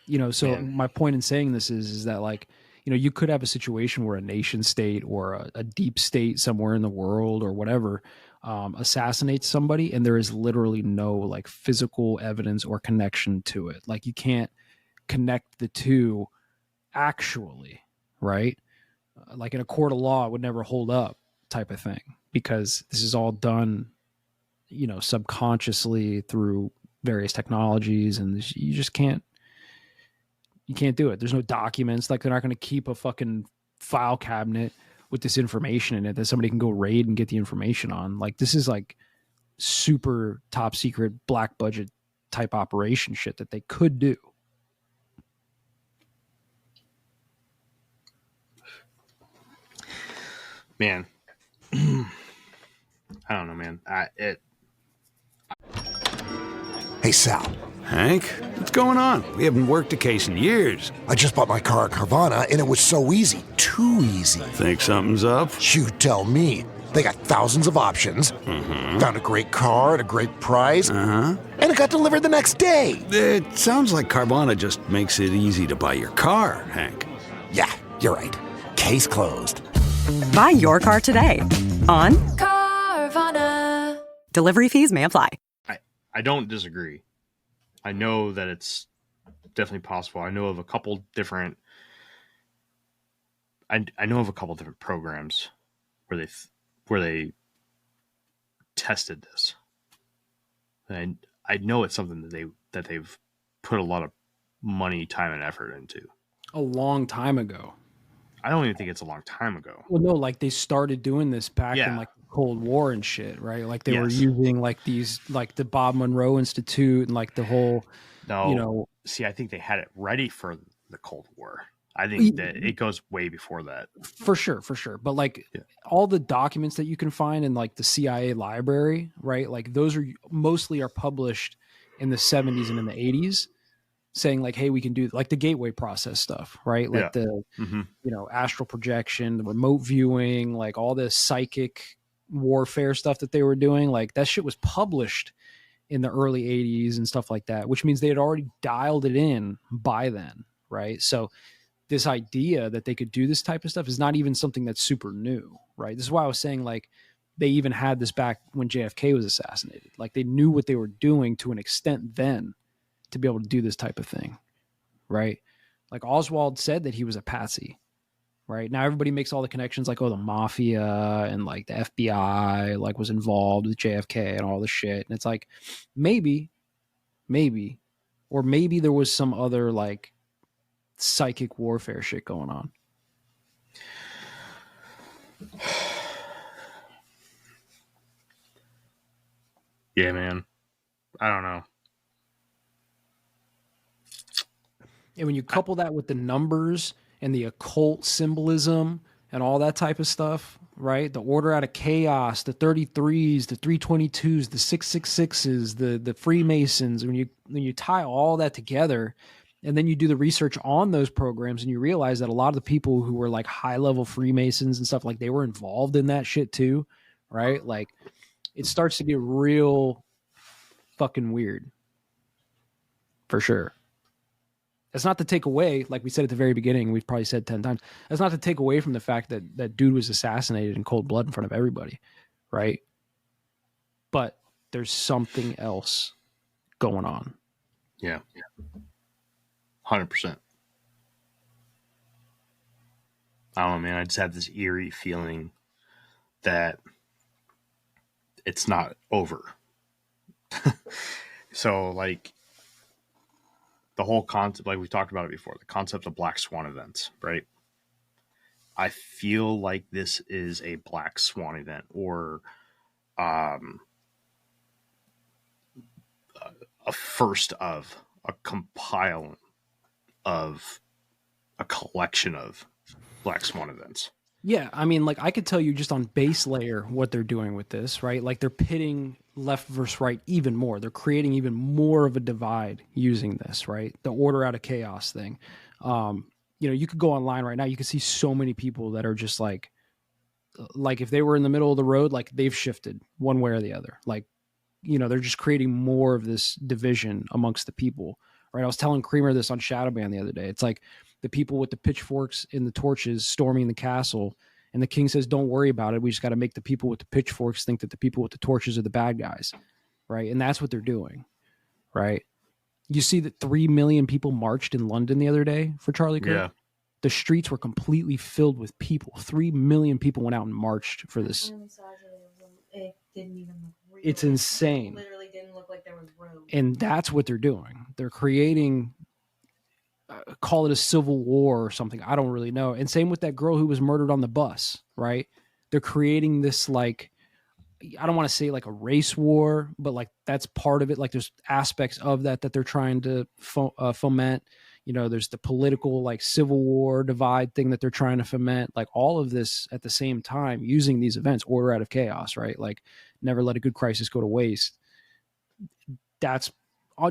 my point in saying this is that, like, you could have a situation where a nation state or a deep state somewhere in the world or whatever assassinates somebody, and there is literally no like physical evidence or connection to it. Like, you can't connect the two actually, right? Like in a court of law, it would never hold up type of thing, because this is all done, subconsciously through various technologies, and you just can't. You can't do it. There's no documents. Like, they're not going to keep a fucking file cabinet with this information in it that somebody can go raid and get the information on. Like, this is like super top secret black budget type operation shit that they could do. Man, I don't know, man. Hey, Sal. Hank, what's going on? We haven't worked a case in years. I just bought my car at Carvana, and it was so easy. Too easy. Think something's up? You tell me. They got thousands of options. Mm-hmm. Found a great car at a great price. Uh-huh. And it got delivered the next day. It sounds like Carvana just makes it easy to buy your car, Hank. Yeah, you're right. Case closed. Buy your car today on Carvana. Delivery fees may apply. I don't disagree. I know that it's definitely possible. I know of a couple different. I know of a couple different programs where they tested this. And I know it's something that they've put a lot of money, time, and effort into. A long time ago. I don't even think it's a long time ago. Well, no, like they started doing this back in like the Cold War and shit, right? Like they were using like these, like the Bob Monroe Institute and like the whole, See, I think they had it ready for the Cold War. I think that it goes way before that. For sure. But like all the documents that you can find in like the CIA library, right? Like those are mostly published in the 70s and in the 80s. Saying like, hey, we can do like the gateway process stuff, right? Like the, astral projection, the remote viewing, like all this psychic warfare stuff that they were doing. Like that shit was published in the early 80s and stuff like that, which means they had already dialed it in by then, right? So this idea that they could do this type of stuff is not even something that's super new, right? This is why I was saying like they even had this back when JFK was assassinated. Like they knew what they were doing to an extent then to be able to do this type of thing, right? Like Oswald said that he was a patsy, right? Now everybody makes all the connections like, oh, the mafia and like the FBI like was involved with JFK and all this shit. And it's like, maybe, or maybe there was some other like psychic warfare shit going on. Yeah, man. I don't know. And when you couple that with the numbers and the occult symbolism and all that type of stuff, right? The order out of chaos, the 33s, the 322s, the 666s, the Freemasons, when you tie all that together and then you do the research on those programs and you realize that a lot of the people who were like high level Freemasons and stuff, like they were involved in that shit too, right? Like it starts to get real fucking weird for sure. That's not to take away, like we said at the very beginning, we've probably said 10 times, that's not to take away from the fact that that dude was assassinated in cold blood in front of everybody, right? But there's something else going on. Yeah. 100%. I don't know, man. I just have this eerie feeling that it's not over. So, like, the whole concept, like we talked about it before, the concept of black swan events, right? I feel like this is a black swan event or a first of a compiling of a collection of black swan events. Yeah, I mean, like I could tell you just on base layer what they're doing with this, right? Like they're pitting left versus right even more. They're creating even more of a divide using this, right? The order out of chaos thing. You could go online right now. You can see so many people that are just like if they were in the middle of the road, like they've shifted one way or the other. Like, they're just creating more of this division amongst the people, right? I was telling Creamer this on Shadowban the other day. It's like the people with the pitchforks and the torches storming the castle. And the king says, don't worry about it. We just got to make the people with the pitchforks think that the people with the torches are the bad guys. Right. And that's what they're doing. Right. You see that 3 million people marched in London the other day for Charlie Kirk. Yeah. The streets were completely filled with people. 3 million people went out and marched for this. It didn't even look real. It's insane. It literally didn't look like there was road. And that's what they're doing. They're creating, call it a civil war or something. I don't really know. And same with that girl who was murdered on the bus, right? They're creating this, like, I don't want to say like a race war, but like that's part of it. Like there's aspects of that they're trying to foment. You know, there's the political, like, civil war divide thing that they're trying to foment, like all of this at the same time, using these events, order out of chaos, right? Like, never let a good crisis go to waste. That's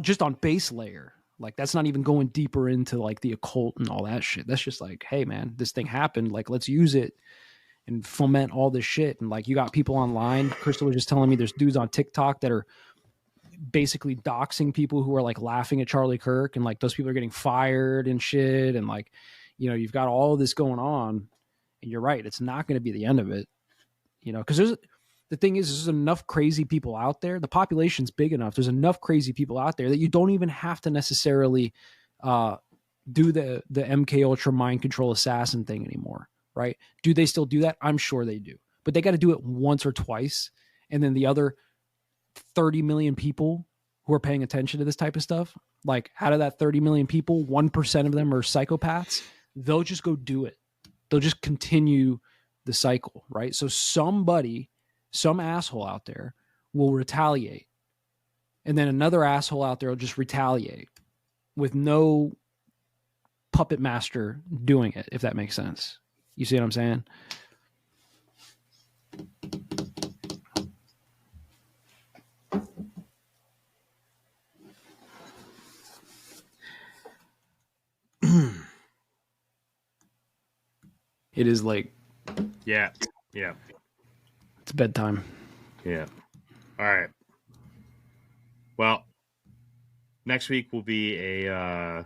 just on base layer. Like, that's not even going deeper into like the occult and all that shit. That's just like, hey man, this thing happened. Like, let's use it and foment all this shit. And like, you got people online. Crystal was just telling me there's dudes on TikTok that are basically doxing people who are like laughing at Charlie Kirk, and like those people are getting fired and shit. And like, you know, you've got all of this going on, and you're right. It's not going to be the end of it, you know, because the thing is, there's enough crazy people out there. The population's big enough. There's enough crazy people out there that you don't even have to necessarily do the MK Ultra mind control assassin thing anymore, right? Do they still do that? I'm sure they do, but they got to do it once or twice. And then the other 30 million people who are paying attention to this type of stuff, like out of that 30 million people, 1% of them are psychopaths. They'll just go do it. They'll just continue the cycle, right? So somebody, some asshole out there will retaliate. And then another asshole out there will just retaliate with no puppet master doing it, if that makes sense. You see what I'm saying? It is like, yeah. It's bedtime. Yeah. All right. Well, next week will be a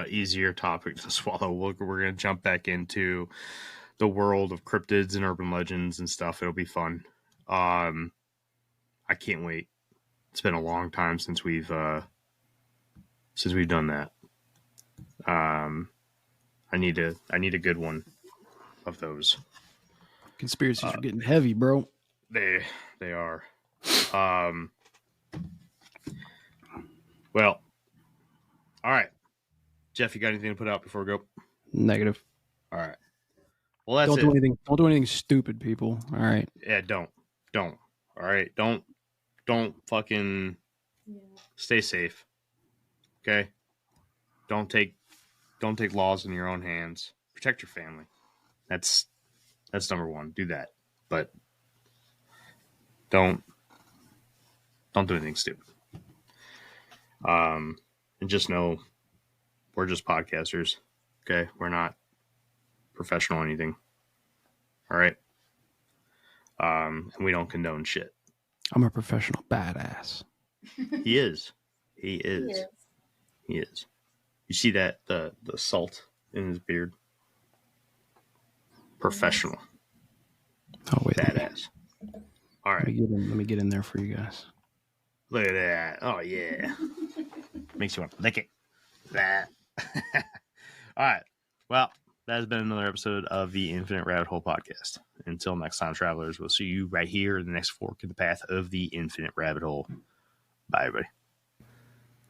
easier topic to swallow. We're going to jump back into the world of cryptids and urban legends and stuff. It'll be fun. I can't wait. It's been a long time since we've done that. I need a good one of those. Conspiracies are getting heavy, bro. They are. Well, all right. Jeff, you got anything to put out before we go? Negative. All right. Well, that's Don't do anything. Don't do anything stupid, people. All right. Yeah, don't. All right. Don't fucking stay safe. Okay. Don't take laws in your own hands. Protect your family. That's number one. Do that. But don't do anything stupid. And just know we're just podcasters. Okay? We're not professional or anything. All right? And we don't condone shit. I'm a professional badass. He is. You see that the salt in his beard? Professional. Oh wait, badass. All right. Let me get in there for you guys. Look at that. Oh yeah. Makes you want to lick it. That. All right. Well, that has been another episode of the Infinite Rabbit Hole podcast. Until next time, travelers, we'll see you right here in the next fork in the path of the Infinite Rabbit Hole. Bye, everybody.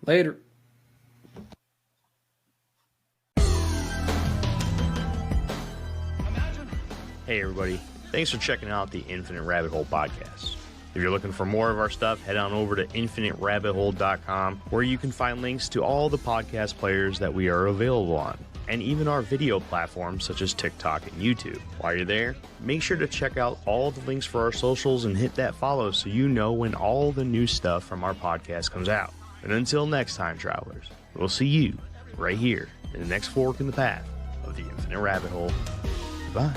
Later. Hey, everybody. Thanks for checking out the Infinite Rabbit Hole podcast. If you're looking for more of our stuff, head on over to infiniterabbithole.com, where you can find links to all the podcast players that we are available on, and even our video platforms such as TikTok and YouTube. While you're there, make sure to check out all the links for our socials and hit that follow so you know when all the new stuff from our podcast comes out. And until next time, travelers, we'll see you right here in the next fork in the path of the Infinite Rabbit Hole. Bye.